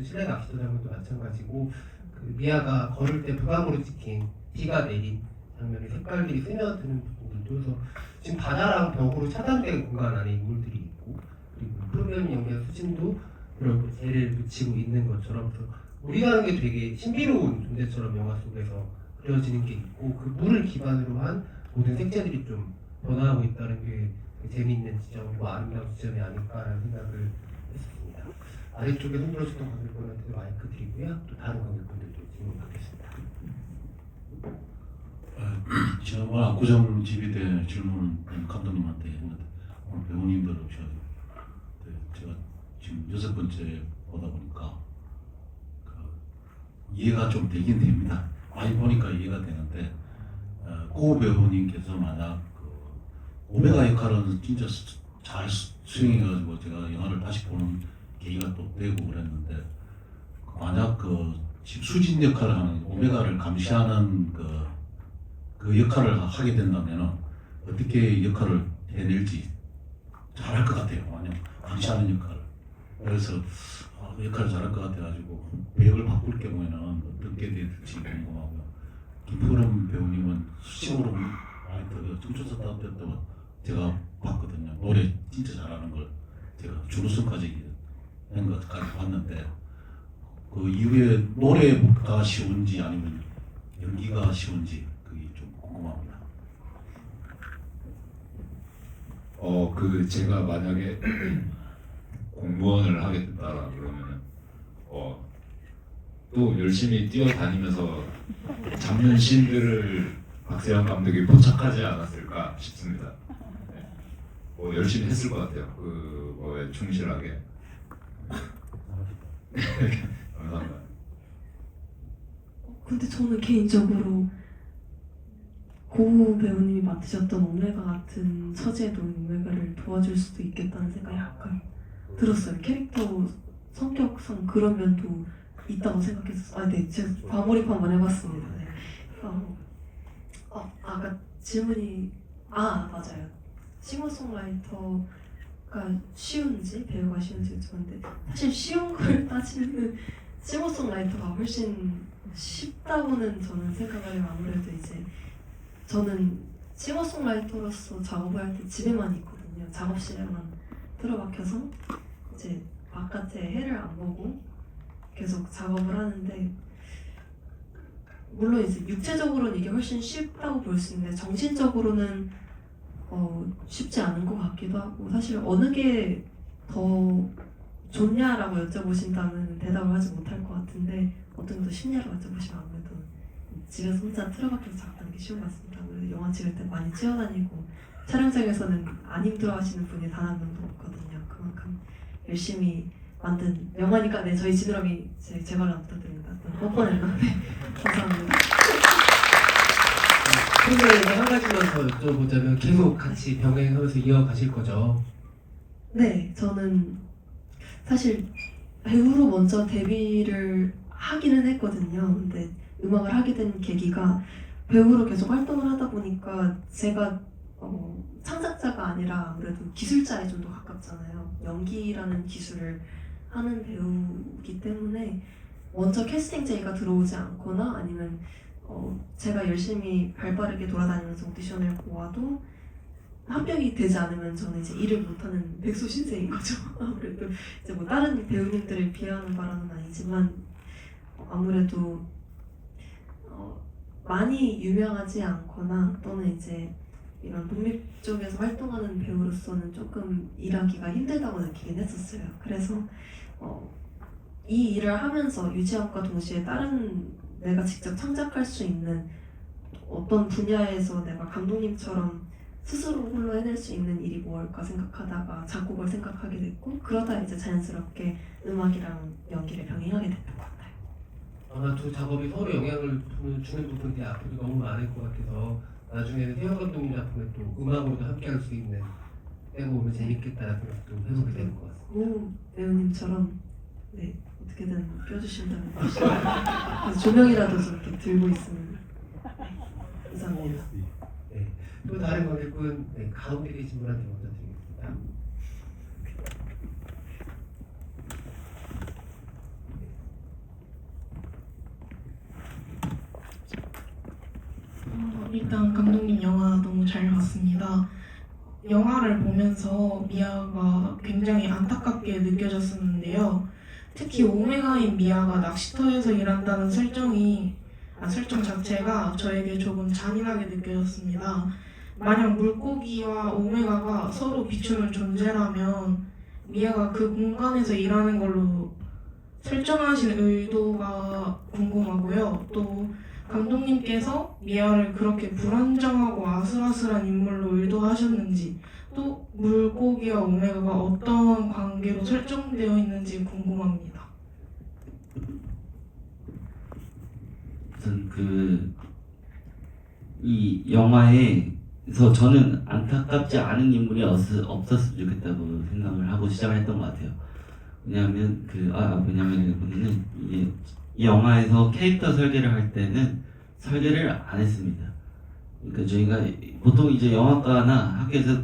실내 낚시터 장면도 마찬가지고 그 미아가 걸을 때 부감으로 찍힌 비가 내린 장면의 색깔들이 스며드는 부분들도 그래서 지금 바다랑 벽으로 차단된 공간 안에 인물들이 있고 그리고 프로그램 연기한 수진도 그런 재를 붙이고 있는 것처럼 그래서 우리가 하는 게 되게 신비로운 존재처럼 영화 속에서 그려지는 게 있고 그 물을 기반으로 한 모든 색채들이 좀 변화하고 있다는 게 재미있는 지점이고 아름다운 지점이 아닐까라는 생각을 했습니다. 아래쪽에 손들어주던 관객분한테 마이크 드리고요. 또 다른 관객분들도 질문 받겠습니다. 제가 오늘 압구정 집이대 질문 감독님한테 했는데 오늘 배우님들 오셔서 제가 지금 6번째 보다 보니까 이해가 좀 되긴 됩니다. 많이 보니까 이해가 되는데 고 배우님께서 만약 오메가 역할은 진짜 잘 수행해가지고 제가 영화를 다시 보는 계기가 또 되고 그랬는데 만약 지금 수진 역할을 하는 오메가를 감시하는 그 역할을 하게 된다면 어떻게 역할을 해낼지 잘할 것 같아요. 만약 감시하는 역할을. 그래서 그 역할을 잘할 것 같아가지고 배역을 바꿀 경우에는 어떻게 될지 궁금하고요. 김푸름 배우님은 수식으로 많이 더 춤춰서 따뜻했다고 제가 봤거든요. 노래 진짜 잘하는 걸 제가 준우승까지 한 것까지 봤는데 그 이후에 노래가 쉬운지 아니면 연기가 쉬운지 그게 좀 궁금합니다. 제가 만약에 공무원을 하게 됐다라 그러면은 또 열심히 뛰어다니면서 장면 씬들을 박세현 감독이 포착하지 않았을까 싶습니다. 네. 열심히 했을 것 같아요. 그거에 충실하게. 감사합니다. 근데 저는 개인적으로 고 배우님이 맡으셨던 오메가 같은 처지에도 오메가를 도와줄 수도 있겠다는 생각이 약간 들었어요. 캐릭터 성격상 그런 면도 있다고 생각했었어요. 네, 제가 과몰입 한번 해봤습니다. 네. 아까 질문이 맞아요. 싱어송라이터가 쉬운지 배우가 쉬운지 여쭤봤는데 사실 쉬운 걸 따지면 싱어송라이터가 훨씬 쉽다고는 저는 생각을 해요. 아무래도 이제 저는 싱어송라이터로서 작업을 할 때 집에만 있거든요. 작업실에만 틀어박혀서 이제 바깥에 해를 안 보고 계속 작업을 하는데 물론 이제 육체적으로는 이게 훨씬 쉽다고 볼 수 있는데 정신적으로는 쉽지 않은 것 같기도 하고 사실 어느 게 더 좋냐라고 여쭤보신다면 대답을 하지 못할 것 같은데 어떤 게 더 쉽냐고 여쭤보시면 아무래도 집에서 혼자 틀어박혀서 작업하는 게 쉬운 것 같습니다. 아무래도 영화 찍을 때 많이 뛰어다니고 촬영장에서는 안 힘들어 하시는 분이 단 한 명도 없거든요. 그만큼 열심히 만든 영화니까 네 저희 지느러미 제 말을 안 부탁드립니다. 뻔뻔했나? 네 감사합니다. 그러면 이제 한 가지만 더 여쭤보자면 계속 같이 병행하면서 이어가실 거죠? 네, 저는 사실 배우로 먼저 데뷔를 하기는 했거든요. 근데 음악을 하게 된 계기가 배우로 계속 활동을 하다 보니까 제가 창작자가 아니라 아무래도 기술자에 좀 더 가깝잖아요. 연기라는 기술을 하는 배우이기 때문에 먼저 캐스팅 제의가 들어오지 않거나 아니면 제가 열심히 발빠르게 돌아다니면서 오디션을 보아도 합격이 되지 않으면 저는 이제 일을 못하는 백수신세인 거죠. 아무래도 이제 뭐 다른 배우님들을 비하하는 바람은 아니지만 아무래도 많이 유명하지 않거나 또는 이제 이런 독립 쪽에서 활동하는 배우로서는 조금 일하기가 힘들다고 느끼긴 했었어요. 그래서 이 일을 하면서 유지함과 동시에 다른 내가 직접 창작할 수 있는 어떤 분야에서 내가 감독님처럼 스스로 홀로 해낼 수 있는 일이 무엇일까 생각하다가 작곡을 생각하게 됐고 그러다 이제 자연스럽게 음악이랑 연기를 병행하게 됐던 것 같아요. 아마 두 작업이 서로 영향을 주는 부분이 앞으로 너무 많을 것 같아서 나중에는 태영 감독님 작품에 또 음악으로도 함께할 수 있는 때가 오면 재밌겠다는 생각도 해보게 되는 것 같습니다. 오 배우님처럼 네 어떻게든 껴주신다면 그래서 조명이라도 저렇게 들고 있으면 감사합니다. 네. 또 다른 관객분 가운데 계신 분한테 먼저 드리겠습니다. 일단 감독님 영화 너무 잘 봤습니다. 영화를 보면서 미아가 굉장히 안타깝게 느껴졌었는데요. 특히 오메가인 미아가 낚시터에서 일한다는 설정 자체가 저에게 조금 잔인하게 느껴졌습니다. 만약 물고기와 오메가가 서로 비추는 존재라면 미아가 그 공간에서 일하는 걸로 설정하신 의도가 궁금하고요. 또 감독님께서 미아를 그렇게 불안정하고 아슬아슬한 인물로 의도하셨는지 또 물고기와 오메가가 어떤 관계로 설정되어 있는지 궁금합니다. 우선 이 영화에서 저는 안타깝지 않은 인물이 없었으면 좋겠다고 생각을 하고 시작을 했던 것 같아요. 왜냐하면 보면은 이 영화에서 캐릭터 설계를 할 때는 설계를 안 했습니다. 그러니까 저희가 보통 이제 영화과나 학교에서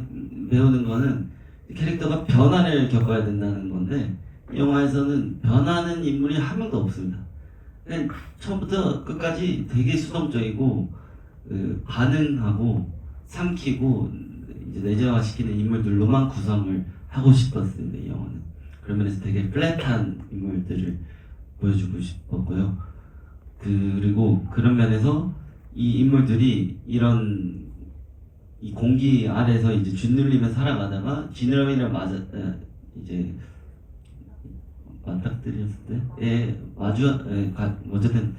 배우는 거는 캐릭터가 변화를 겪어야 된다는 건데 이 영화에서는 변하는 인물이 한 명도 없습니다. 그냥 처음부터 끝까지 되게 수동적이고 반응하고 삼키고 이제 내재화시키는 인물들로만 구성을 하고 싶었습니다. 이 영화는 그런 면에서 되게 플랫한 인물들을 보여주고 싶었고요. 그리고 그런 면에서 이 인물들이 이 공기 아래서 이제 짓눌리며 살아가다가 지느러미를 이제 맞닥뜨렸을 때에 어쨌든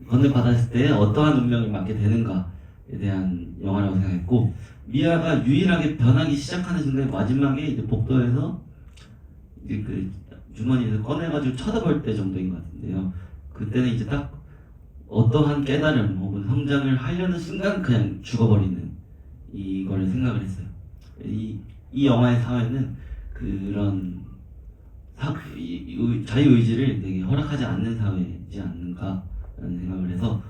건네받았을 때 어떠한 운명을 맞게 되는가에 대한 영화라고 생각했고 미아가 유일하게 변하기 시작하는 순간 마지막에 이제 복도에서 이제 그 주머니에서 꺼내가지고 쳐다볼 때 정도인 것 같은데요. 그때는 이제 딱 어떠한 깨달음 혹은 성장을 하려는 순간 그냥 죽어버리는 이거를 생각을 했어요. 이 영화의 사회는 그런 자유의지를 되게 허락하지 않는 사회이지 않는가라는 생각을 해서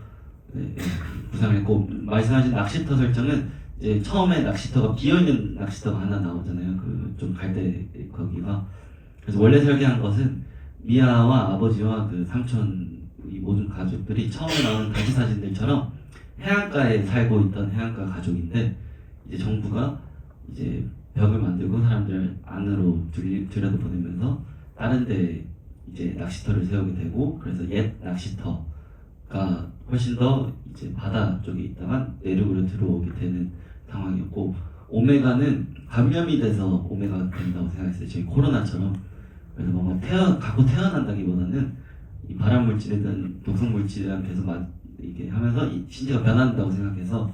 구상을 했고, 말씀하신 낚시터 설정은 이제 처음에 낚시터가 비어있는 낚시터가 하나 나오잖아요. 그 좀 갈대 거기가. 그래서 원래 설계한 것은 미아와 아버지와 그 삼촌 이 모든 가족들이 처음에 나오는 단체 사진들처럼 해안가에 살고 있던 해안가 가족인데, 이제 정부가 이제 벽을 만들고 사람들 안으로 들여다 보내면서 다른 데 이제 낚시터를 세우게 되고, 그래서 옛 낚시터가 훨씬 더 이제 바다 쪽에 있다가 내륙으로 들어오게 되는 상황이었고, 오메가는 감염이 돼서 오메가가 된다고 생각했어요. 저희 코로나처럼. 그래서 뭔가 갖고 태어난다기보다는 이 발암 물질이든 독성 물질이랑 계속 이게 하면서 이 신체가 변한다고 생각해서,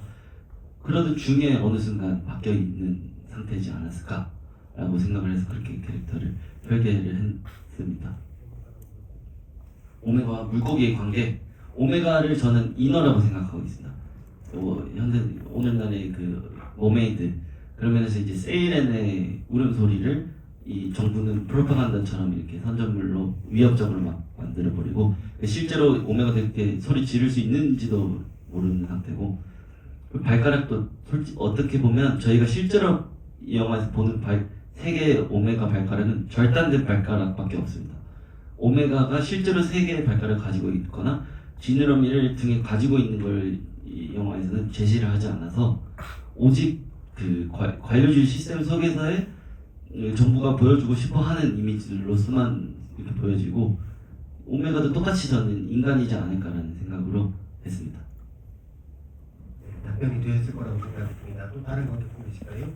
그러던 중에 어느 순간 바뀌어 있는 상태이지 않았을까라고 생각을 해서 그렇게 캐릭터를 설계를 했습니다. 오메가와 물고기의 관계, 오메가를 저는 인어라고 생각하고 있습니다. 현재 오늘날의 그 머메이드, 그런 면에서 이제 세이렌의 울음소리를 이 정부는 프로파간다처럼 이렇게 선전물로 위협적으로 막 만들어버리고, 실제로 오메가 그렇게 소리 지를 수 있는지도 모르는 상태고, 발가락도 솔직히 어떻게 보면 저희가 실제로 이 영화에서 보는 세 개의 오메가 발가락은 절단된 발가락밖에 없습니다. 오메가가 실제로 세 개의 발가락을 가지고 있거나 지느러미를 등에 가지고 있는 걸 이 영화에서는 제시를 하지 않아서, 오직 그 관료주의 시스템 속에서의 정부가 보여주고 싶어하는 이미지들로서만 이렇게 보여지고, 오메가도 똑같이 저는 인간이지 않을까라는 생각으로 했습니다. 답변이 되었을 거라고 생각합니다. 또 다른 관객분 계실까요?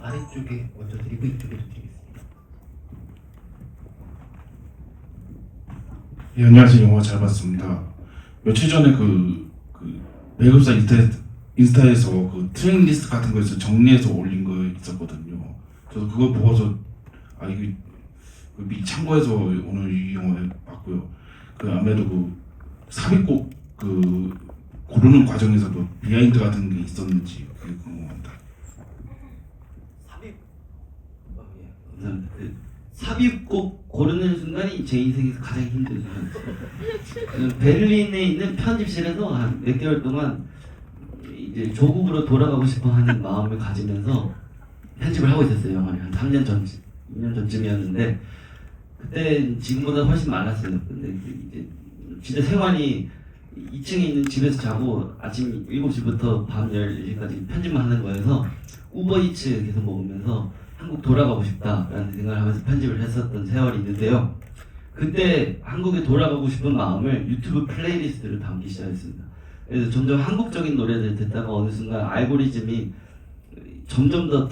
아래쪽에 먼저 드리고 이쪽에도 드리겠습니다. 예, 안녕하세요. 영화 잘 봤습니다. 며칠 전에 그 배급사 인스타에서 그 트레이닝 리스트 같은 거에서 정리해서 올린 거 있었거든요. 저도 그걸 보고서 이게 미리 참고해서 오늘 이 영화를 봤고요. 그 아무래도 그 삽입곡 그 고르는 과정에서도 비하인드 같은 게 있었는지 그게 궁금합니다. 감사합니다. 삽입곡 고르는 순간이 제 인생에서 가장 힘든 순간이었어요. 베를린에 있는 편집실에서 한 몇 개월 동안 이제 조국으로 돌아가고 싶어하는 마음을 가지면서 편집을 하고 있었어요. 영화를 한 3년 전, 2년 전쯤이었는데, 그때 지금보다 훨씬 많았어요. 근데 이제 진짜 생활이 2층에 있는 집에서 자고 아침 7시부터 밤 10시까지 편집만 하는 거여서 우버이츠 계속 먹으면서 한국 돌아가고 싶다라는 생각을 하면서 편집을 했었던 세월이 있는데요. 그때 한국에 돌아가고 싶은 마음을 유튜브 플레이리스트를 담기 시작했습니다. 그래서 점점 한국적인 노래를 듣다가 어느 순간 알고리즘이 점점 더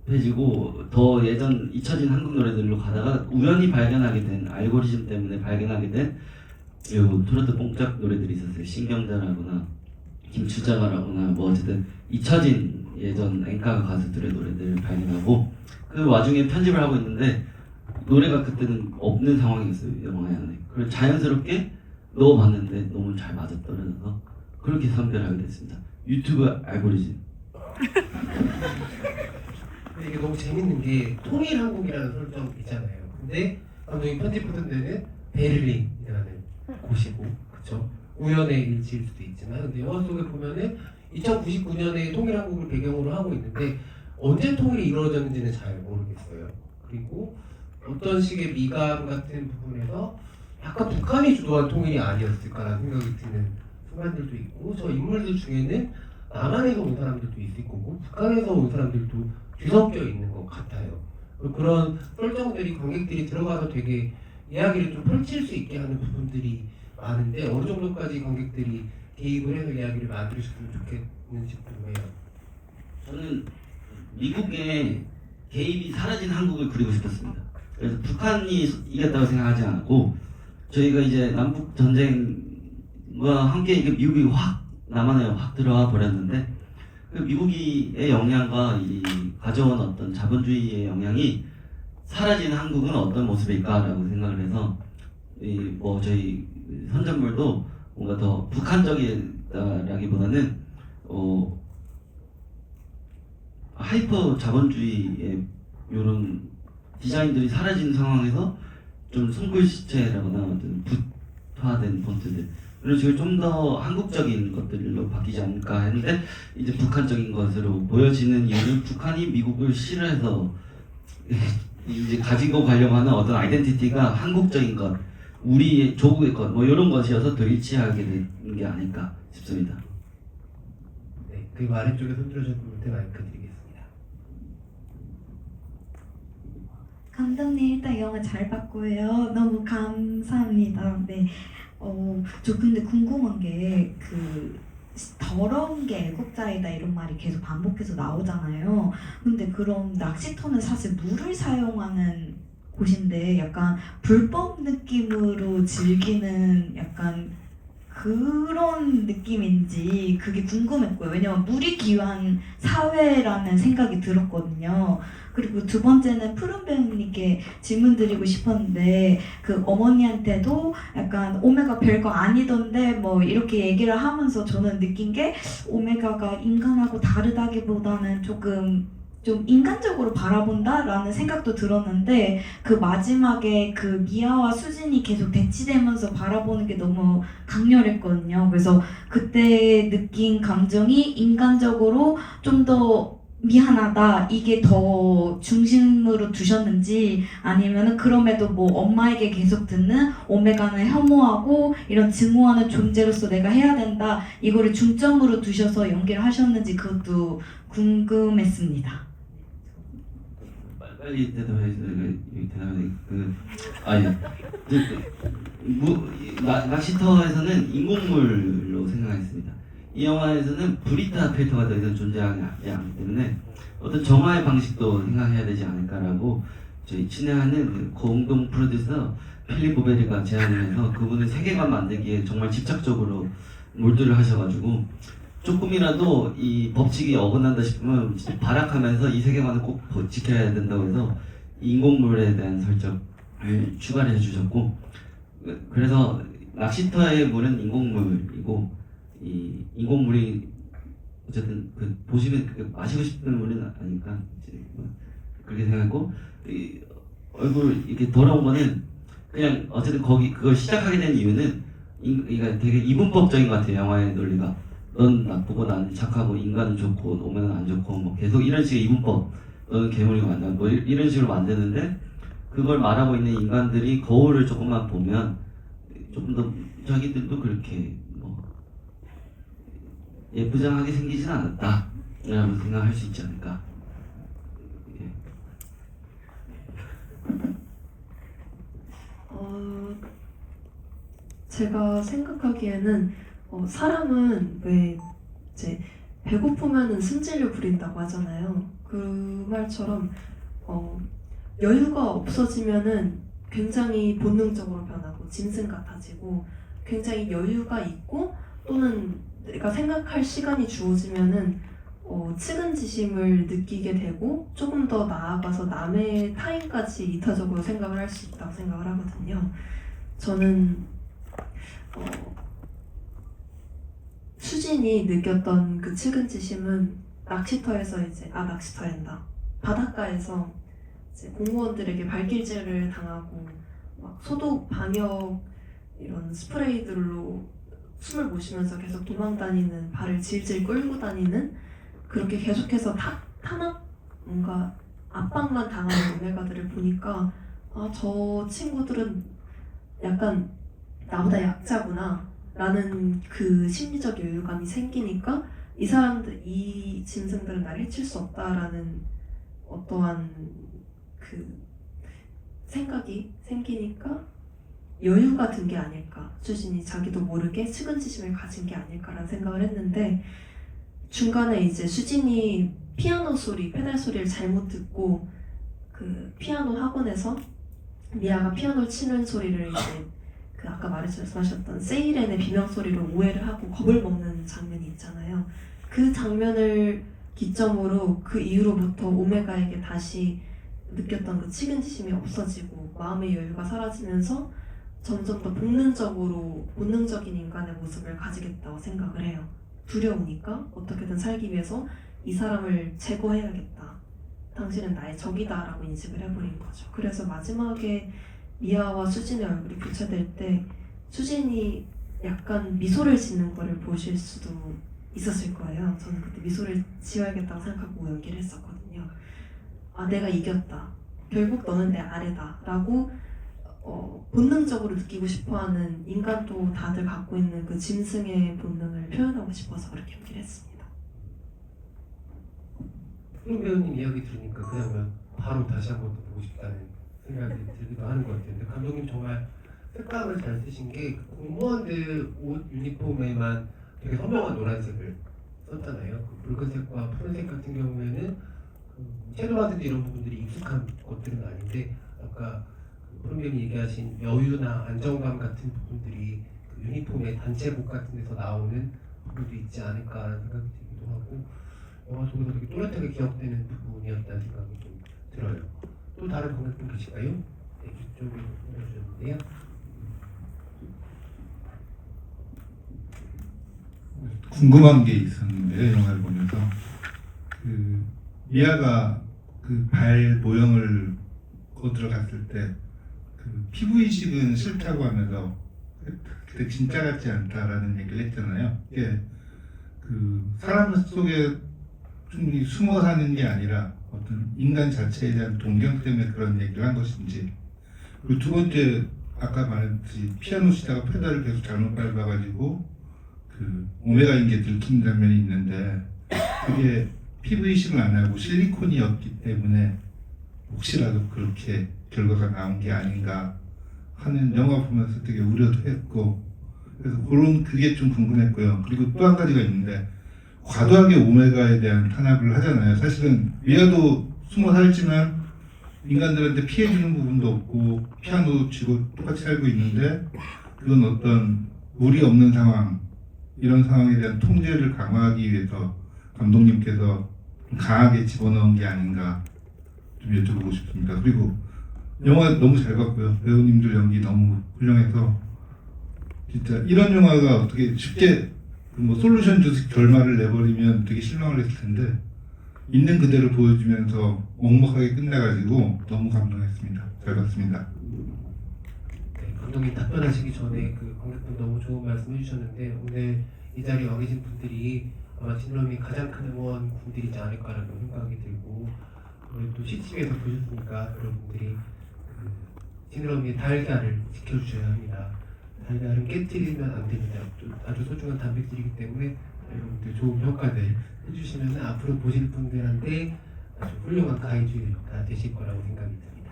딥해지고 더 예전 잊혀진 한국 노래들로 가다가 우연히 발견하게 된, 알고리즘 때문에 발견하게 된 요 트로트 뽕짝 노래들이 있었어요. 신경자라거나 김추자가라거나 뭐 어쨌든 잊혀진 예전 엔카 가수들의 노래들을 발견하고, 그 와중에 편집을 하고 있는데 노래가 그때는 없는 상황이었어요. 영화 안에. 그걸 자연스럽게 넣어봤는데 너무 잘 맞아떨어져서 그렇게 선별하게 됐습니다. 유튜브 알고리즘. 근데 이게 너무 재밌는 게 통일 한국이라는 설정 있잖아요. 근데 감독이 편집하던 데는 베를린이라는 곳이고, 그쵸? 우연의 일치일 수도 있지만, 근데 영화 속에 보면은 2099년에 통일 한국을 배경으로 하고 있는데 언제 통일이 이루어졌는지는 잘 모르겠어요. 그리고 어떤 식의 미감 같은 부분에서 약간 북한이 주도한 통일이 아니었을까라는 생각이 드는 순간들도 있고, 저 인물들 중에는 남한에서 온 사람들도 있을 거고 북한에서 온 사람들도 뒤섞여 있는 것 같아요. 그런 설정들이 관객들이 들어가서 되게 이야기를 좀 펼칠 수 있게 하는 부분들이 많은데, 어느 정도까지 관객들이 개입을 해서 이야기를 만들어줬으면 좋겠는지 궁금해요. 저는 미국의 개입이 사라진 한국을 그리고 싶었습니다. 그래서 북한이 이겼다고 생각하지 않았고, 저희가 이제 남북 전쟁과 함께 이게 미국이 확 남한에 확 들어와 버렸는데, 그 미국의 영향과 이 가져온 어떤 자본주의의 영향이 사라진 한국은 어떤 모습일까라고 생각을 해서 뭐 저희 선전물도 뭔가 더 북한적이다라기보다는 하이퍼 자본주의의 이런 디자인들이 사라진 상황에서 좀 손글씨체라거나 어떤 붓화된 폰트들 이런 식으로 좀 더 한국적인 것들로 바뀌지 않을까 했는데 이제 북한적인 것으로 보여지는 이유는 북한이 미국을 싫어해서 이제 가지고 가려고 하는 어떤 아이덴티티가 한국적인 것, 우리 조국의 것, 뭐 이런 것이어서 더 일치하게 된 게 아닐까 싶습니다. 네, 그리고 아래쪽에 손들어주신 분한테 마이크 드리겠습니다. 감독님 일단 영화 잘 봤고요. 너무 감사합니다. 네. 저 근데 궁금한 게 더러운 게 애국자이다 이런 말이 계속 반복해서 나오잖아요. 근데 그럼 낚시터는 사실 물을 사용하는 곳인데 약간 불법 느낌으로 즐기는 약간 그런 느낌인지 그게 궁금했고요. 왜냐면 물이 귀한 사회라는 생각이 들었거든요. 그리고 두 번째는 푸른 배우님께 질문 드리고 싶었는데 그 어머니한테도 약간 오메가 별거 아니던데 뭐 이렇게 얘기를 하면서 저는 느낀 게 오메가가 인간하고 다르다기보다는 조금 좀 인간적으로 바라본다라는 생각도 들었는데 그 마지막에 그 미아와 수진이 계속 대치되면서 바라보는 게 너무 강렬했거든요. 그래서 그때 느낀 감정이 인간적으로 좀 더 미안하다 이게 더 중심으로 두셨는지 아니면은 그럼에도 뭐 엄마에게 계속 듣는 오메가는 혐오하고 이런 증오하는 존재로서 내가 해야 된다 이거를 중점으로 두셔서 연기를 하셨는지 그것도 궁금했습니다. 빨리 대답해 낚시터에서는 인공물로 생각했습니다. 이 영화에서는 브리타 필터가 더 이상 존재하지 않기 때문에 어떤 정화의 방식도 생각해야 되지 않을까라고 저희 친애하는 그 공동 프로듀서 필립 보베리가 제안을 해서 그분은 세계관 만들기에 정말 집착적으로 몰두를 하셔가지고 조금이라도 이 법칙이 어긋난다 싶으면 진짜 발악하면서 이 세계관을 꼭 지켜야 된다고 해서 인공물에 대한 설정을 추가를 해주셨고 그래서 낚시터의 물은 인공물이고 이 인공물이 어쨌든 그 보시면 마시고 싶은 물은 아니까 이제 그렇게 생각하고 이 얼굴 이렇게 돌아온 거는 그냥 어쨌든 그걸 시작하게 된 이유는 이가 되게 이분법적인 것 같아요. 영화의 논리가 넌 나쁘고 나는 착하고 인간은 좋고 오면은 안 좋고 뭐 계속 이런 식의 이분법 너는 괴물이고 만나 뭐 이런 식으로 만드는데 그걸 말하고 있는 인간들이 거울을 조금만 보면 조금 더 자기들도 그렇게 뭐 예쁘장하게 생기진 않았다 라고 생각할 수 있지 않을까. 예. 제가 생각하기에는 사람은 왜 이제 배고프면은 승질을 부린다고 하잖아요. 그 말처럼 여유가 없어지면은 굉장히 본능적으로 변하고 짐승 같아지고 굉장히 여유가 있고 또는 내가 생각할 시간이 주어지면은 측은지심을 느끼게 되고 조금 더 나아가서 남의 타인까지 이타적으로 생각을 할 수 있다고 생각을 하거든요. 저는 수진이 느꼈던 그 측은지심은 낚시터에서 낚시터랜다. 바닷가에서 이제 공무원들에게 발길질을 당하고 막 소독 방역 이런 스프레이들로 숨을 못 쉬면서 계속 도망다니는 발을 질질 끌고 다니는 그렇게 계속해서 탄압 뭔가 압박만 당하는 오메가들을 보니까 저 친구들은 약간 나보다 약자구나 라는 그 심리적 여유감이 생기니까 이 짐승들은 나를 해칠 수 없다라는 어떠한 그 생각이 생기니까 여유가 든 게 아닐까, 수진이 자기도 모르게 측은지심을 가진 게 아닐까라는 생각을 했는데 중간에 이제 수진이 피아노 소리, 페달 소리를 잘못 듣고 그 피아노 학원에서 미아가 피아노를 치는 소리를 이제 그 아까 말씀하셨던 세이렌의 비명 소리로 오해를 하고 겁을 먹는 장면이 있잖아요. 그 장면을 기점으로 그 이후로부터 오메가에게 다시 느꼈던 그 측은지심이 없어지고 마음의 여유가 사라지면서 점점 더 본능적인 인간의 모습을 가지겠다고 생각을 해요. 두려우니까 어떻게든 살기 위해서 이 사람을 제거해야겠다. 당신은 나의 적이다라고 인식을 해버린 거죠. 그래서 마지막에 미아와 수진의 얼굴이 교차될 때 수진이 약간 미소를 짓는 거를 보실 수도 있었을 거예요. 저는 그때 미소를 지어야겠다고 생각하고 연기를 했었거든요. 아, 내가 이겼다. 결국 너는 내 아래다. 라고 본능적으로 느끼고 싶어하는 인간도 다들 갖고 있는 그 짐승의 본능을 표현하고 싶어서 그렇게 연기를 했습니다. 임 배우님 이야기 들으니까 그냥 바로 다시 한번 또 보고 싶다는 생각이 들기도 하는 것 같아요. 근데 감독님 정말 색감을 잘 쓰신 게 공무원들 옷 유니폼에만 되게 선명한 노란색을 썼잖아요. 그 붉은색과 푸른색 같은 경우에는 섀도우라든지 이런 부분들이 익숙한 것들은 아닌데 아까 프로님이 얘기하신 여유나 안정감 같은 부분들이 그 유니폼의 단체복 같은 데서 나오는 부분도 있지 않을까라는 생각이 들기도 하고 영화 속에서 되게 또렷하게 기억되는 부분이었다는 생각이 좀 들어요. 또 다른 관객분 계실까요? 네, 이쪽에 보내주셨는데요. 궁금한 게 있었는데 영화를 보면서 그 미아가 그 발 모형을 거들어 갔을 때 그 피부 이식은 싫다고 하면서 그때 진짜 같지 않다라는 얘기를 했잖아요. 이게 그 사람 속에 충분히 숨어 사는 게 아니라 어떤 인간 자체에 대한 동경 때문에 그런 얘기를 한 것인지. 그리고 두 번째 아까 말했듯이 피아노 치다가 페달을 계속 잘못 밟아가지고 그 오메가인 게 들킨 장면이 있는데 그게 피부 이식을 안 하고 실리콘이었기 때문에 혹시라도 그렇게 결과가 나온 게 아닌가 하는 영화 보면서 되게 우려도 했고 그래서 그런 그게 좀 궁금했고요. 그리고 또 한 가지가 있는데 과도하게 오메가에 대한 탄압을 하잖아요. 사실은 미아도 숨어 살지만 인간들한테 피해주는 부분도 없고 피아노 치고 똑같이 살고 있는데 그건 어떤 물이 없는 상황 이런 상황에 대한 통제를 강화하기 위해서 감독님께서 강하게 집어넣은 게 아닌가 좀 여쭤보고 싶습니다. 그리고 영화 너무 잘 봤고요. 배우님들 연기 너무 훌륭해서 진짜 이런 영화가 어떻게 쉽게 뭐 솔루션 주식 결말을 내버리면 되게 실망을 했을 텐데 있는 그대로 보여주면서 먹먹하게 끝나가지고 너무 감동했습니다. 잘 봤습니다. 네, 감독님 답변하시기 전에 그 관객분 너무 좋은 말씀 해주셨는데 오늘 이 자리에 와 계신 분들이 아마 진롬이 가장 큰 응원군들이지 않을까라는 생각이 들고 그리고 또 CCTV에서 보셨으니까 여러분들이 그 진롬이의 달걀을 지켜주셔야 합니다. 달걀은 깨뜨리면 안 됩니다. 아주 소중한 단백질이기 때문에 여러분들 좋은 평가들 해주시면 앞으로 보실 분들한테 아주 훌륭한 가이드가 되실 거라고 생각이 듭니다.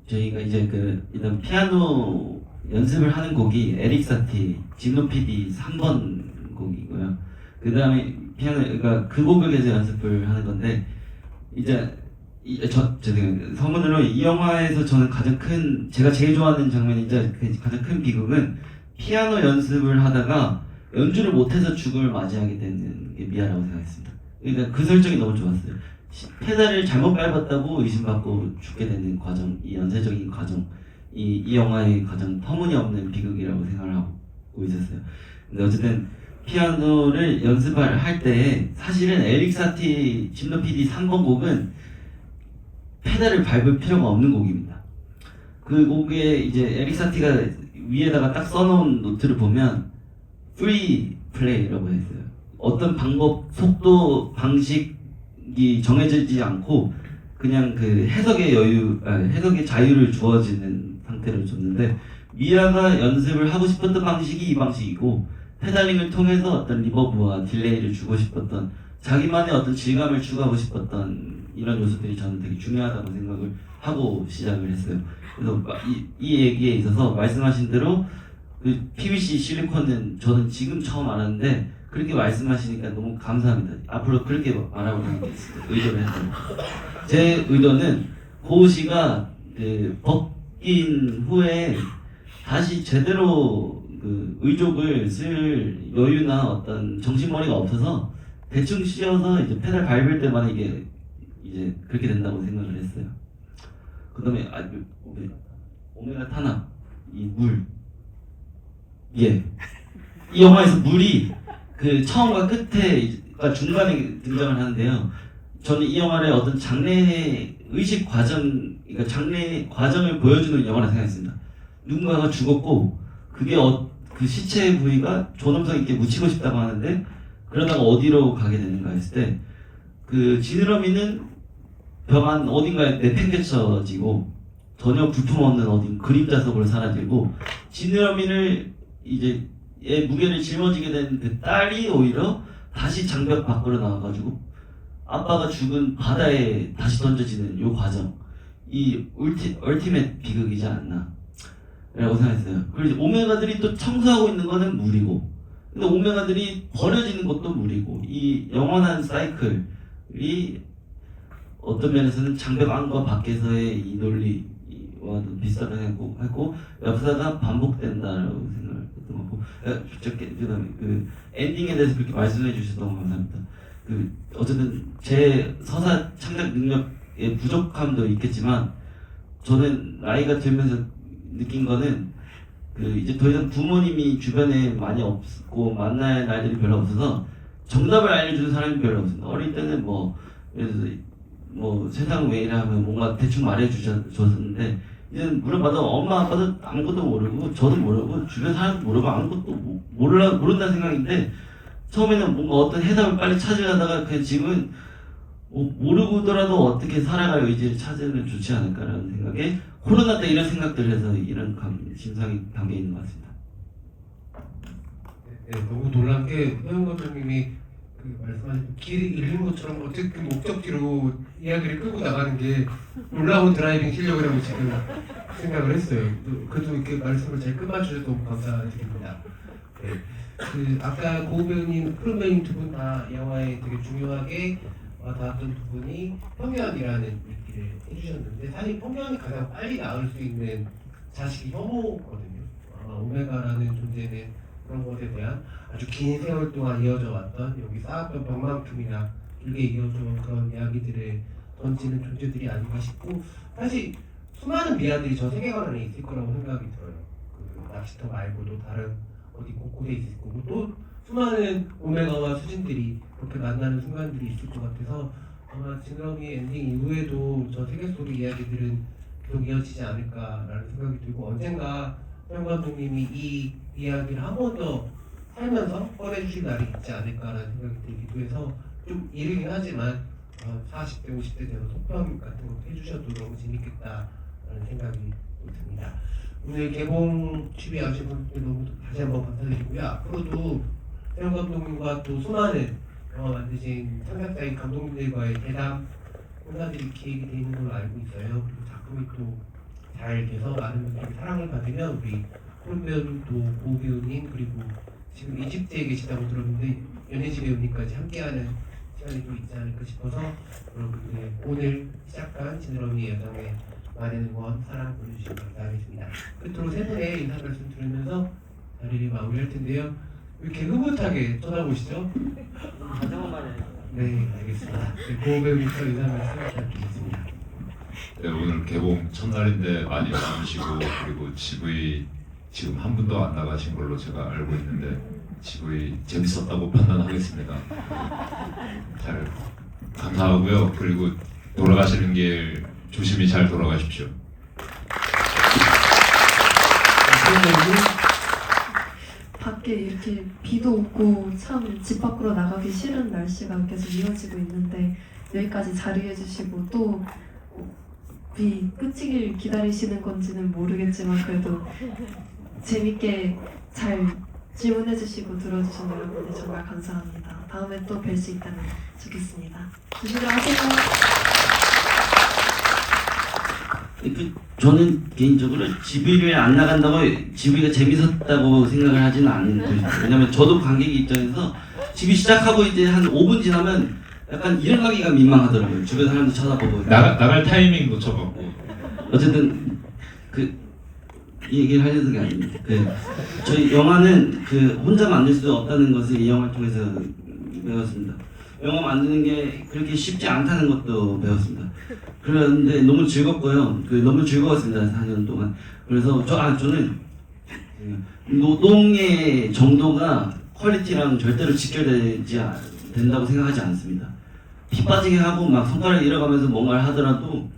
저희가 이제 일단 피아노 연습을 하는 곡이 에릭 사티, 진노 PD 3번 곡이고요. 그 다음에 피아노가 그 곡을 계속 연습을 하는 건데 이제 성문으로 이 영화에서 저는 제가 제일 좋아하는 장면이자 가장 큰 비극은 피아노 연습을 하다가 연주를 못해서 죽음을 맞이하게 되는 게 미아라고 생각했습니다. 그러니까 그 설정이 너무 좋았어요. 페달을 잘못 밟았다고 의심받고 죽게 되는 과정, 이 연쇄적인 과정, 이 영화의 가장 터무니없는 비극이라고 생각을 하고 있었어요. 근데 어쨌든 피아노를 연습을 할 때 사실은 에릭 사티 진노 PD 3번 곡은 페달을 밟을 필요가 없는 곡입니다. 그 곡에 이제 에릭 사티가 위에다가 딱 써놓은 노트를 보면 free play라고 했어요. 어떤 방법, 속도, 방식이 정해지지 않고 그냥 그 해석의 자유를 주어지는 상태를 줬는데 미아가 연습을 하고 싶었던 방식이 이 방식이고 페달링을 통해서 어떤 리버브와 딜레이를 주고 싶었던 자기만의 어떤 질감을 추구하고 싶었던 이런 요소들이 저는 되게 중요하다고 생각을 하고 시작을 했어요. 그래서 이 얘기에 있어서 말씀하신 대로 그 PVC 실리콘은 저는 지금 처음 알았는데 그렇게 말씀하시니까 너무 감사합니다. 앞으로 그렇게 말하고 다니겠습니다. 의도를 했어요. 제 의도는 고우 씨가 벗긴 후에 다시 제대로 그 의족을 쓸 여유나 어떤 정신머리가 없어서 대충 씌워서 이제 페달 밟을 때마다 이게 이제 그렇게 된다고 생각을 했어요. 그다음에 오메가 탄압, 이 물, 이 영화에서 물이 그 처음과 끝에 그러니까 중간에 등장을 하는데요. 저는 이 영화를 어떤 장래 의식 과정, 그러니까 장래 과정을 보여주는 영화라 생각했습니다. 누군가가 죽었고 그게 그 시체 부위가 존엄성 있게 묻히고 싶다고 하는데 그러다가 어디로 가게 되는가 했을 때 그 지느러미는 벽 안 어딘가에 내팽개쳐지고 전혀 불품없는 어딘 그림자 속으로 사라지고 지느러미를 이제 얘 무게를 짊어지게 된 그 딸이 오히려 다시 장벽 밖으로 나와가지고 아빠가 죽은 바다에 다시 던져지는 요 과정, 이 얼티밋 비극이지 않나 라고 생각했어요. 그리고 이제 오메가들이 또 청소하고 있는 거는 물이고 근데 오메가들이 버려지는 것도 물이고 이 영원한 사이클이 어떤 면에서는 장벽 안과 밖에서의 이 논리와도 비슷하다고 했고 역사가 반복된다라고 생각을 했던 거고 그다음에 그 엔딩에 대해서 그렇게 말씀해 주셔서 너무 감사합니다. 그 어쨌든 제 서사 창작 능력의 부족함도 있겠지만 저는 나이가 들면서 느낀 거는 그 이제 더 이상 부모님이 주변에 많이 없고 만날 날들이 별로 없어서 정답을 알려주는 사람이 별로 없습니다. 어릴 때는 뭐 예를 들어서 뭐 세상 왜 이래 하면 뭔가 대충 말해주셨는데 이제는 물어봐도 엄마 아빠도 아무것도 모르고 저도 모르고 주변 사람도 모르고 아무것도 모른다는 생각인데 처음에는 뭔가 어떤 해답을 빨리 찾으려다가 그냥 지금은 모르고더라도 어떻게 살아갈 의지를 찾으면 좋지 않을까라는 생각에 코로나 때 이런 생각들을 해서 이런 심상이 담겨 있는 것 같습니다. 네, 너무 놀란 게 서영 감독님이 그 말씀하신 길 잃는 것처럼 어쨌든 목적지로 이야기를 끌고 나가는 게 놀라운 드라이빙 실력이라고 지금 생각을 했어요. 그래도 이렇게 말씀을 잘 끝마주셔서 너무 감사드립니다. 네. 그 아까 고우 배우님, 푸른 배우님 두 분 다 영화에 되게 중요하게 와닿았던 부분이 평양이라는 얘기를 해주셨는데 사실 평양이 가장 빨리 나을 수 있는 자식이 혐오거든요. 오메가라는 존재는 그런 것에 대한 아주 긴 세월 동안 이어져 왔던 여기 쌓았던 벽만큼이나 길게 이어져 그런 이야기들을 던지는 존재들이 아닌가 싶고 사실 수많은 미아들이 저 세계관 안에 있을 거라고 생각이 들어요. 그 낚시터 말고도 다른 어디 곳곳에 있을 거고 또 수많은 오메가와 수진들이 그렇게 만나는 순간들이 있을 것 같아서 아마 지느러미 엔딩 이후에도 저 세계 속의 이야기들은 계속 이어지지 않을까라는 생각이 들고 언젠가 서영 감독님이 이 이야기를 한 번 더 살면서 꺼내주실 날이 있지 않을까라는 생각이 들기도 해서 좀 이르긴 하지만 40대, 50대 되면 속편 같은 것도 해주셔도 너무 재밌겠다라는 생각이 듭니다. 오늘 개봉 취재하신 분들 너무 다시 한번 감사드리고요. 앞으로도 서영 감독님과 또 수많은 영화 만드신 창작자인 감독님들과의 대담 행사들이 기획이 되어 있는 걸로 알고 있어요. 그리고 작품이 또 잘 돼서 많은 분들이 사랑을 받으면 우리 푸른 배우님 또 고우 배우님 그리고 지금 이집트에 계시다고 들었는데 연혜지 배우님까지 함께하는 시간이 또 있지 않을까 싶어서 여러분들 오늘 시작한 지느러미 여정에 많은 응원, 사랑 보내주시면 감사하겠습니다. 끝으로 세 분의 인사 말씀 들으면서 자리를 마무리할 텐데요. 왜 이렇게 흐뭇하게 쳐다보시죠? 네, 알겠습니다. 네, 고우 배우님과 인사 말씀 부탁드리겠습니다. 네, 오늘 개봉 첫날인데 많이 와주시고 그리고 GV 지금 한 분도 안 나가신 걸로 제가 알고 있는데 GV 재밌었다고 판단하겠습니다. 잘 감사하고요. 그리고 돌아가시는 길 조심히 잘 돌아가십시오. 밖에 이렇게 비도 오고 참 집 밖으로 나가기 싫은 날씨가 계속 이어지고 있는데 여기까지 자리해 주시고 또 비 끝이길 기다리시는 건지는 모르겠지만 그래도 재밌게 잘 질문해 주시고 들어주신 여러분들 정말 감사합니다. 다음에 또 뵐 수 있다면 좋겠습니다. 조심히 가세요. 저는 개인적으로 GV를 안 나간다고 GV가 재밌었다고 생각을 하지는 않는 거죠. 왜냐면 저도 관객 입장에서 GV 시작하고 이제 한 5분 지나면 약간 일어나기가 민망하더라고요. 주변 사람도 쳐다보고 나갈 타이밍 놓쳐갖고 어쨌든 이 얘기를 하려는 게 아닙니다. 저희 영화는 혼자 만들 수 없다는 것을 이 영화를 통해서 배웠습니다. 영화 만드는 게 그렇게 쉽지 않다는 것도 배웠습니다. 그런데 너무 즐겁고요. 너무 즐거웠습니다. 4년 동안. 그래서 저는 노동의 정도가 퀄리티랑 절대로 직결되지 된다고 생각하지 않습니다. 피 빠지게 하고 막 손가락 잃어가면서 뭔가를 하더라도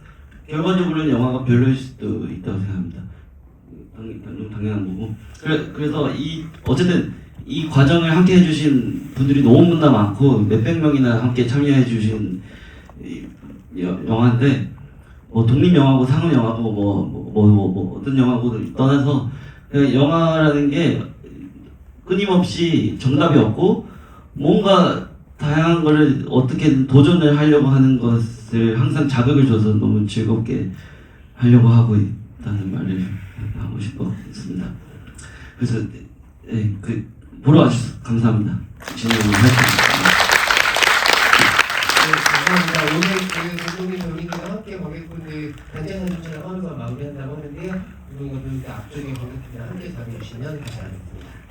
결과적으로는 영화가 별로일 수도 있다고 생각합니다. 당연한 거고. 그래서 어쨌든 이 과정을 함께 해주신 분들이 너무나 많고 몇백 명이나 함께 참여해주신 영화인데 독립 영화고 상업 영화고 뭐 어떤 영화고 떠나서 그냥 영화라는 게 끊임없이 정답이 없고 뭔가 다양한 거를 어떻게 도전을 하려고 하는 것을 항상 자극을 줘서 너무 즐겁게 하려고 하고 있다는 말을 하고 싶었습니다. 그래서 보러 와주셔서 감사합니다. 진행을 하겠습니다. 감사합니다. 오늘 감독님 배우님과 함께 관객분들 단체 사진 촬영하면서 마무리한다고 하는데요. 감독님 앞쪽에 관객분들 함께 잡아주시면 감사하겠습니다.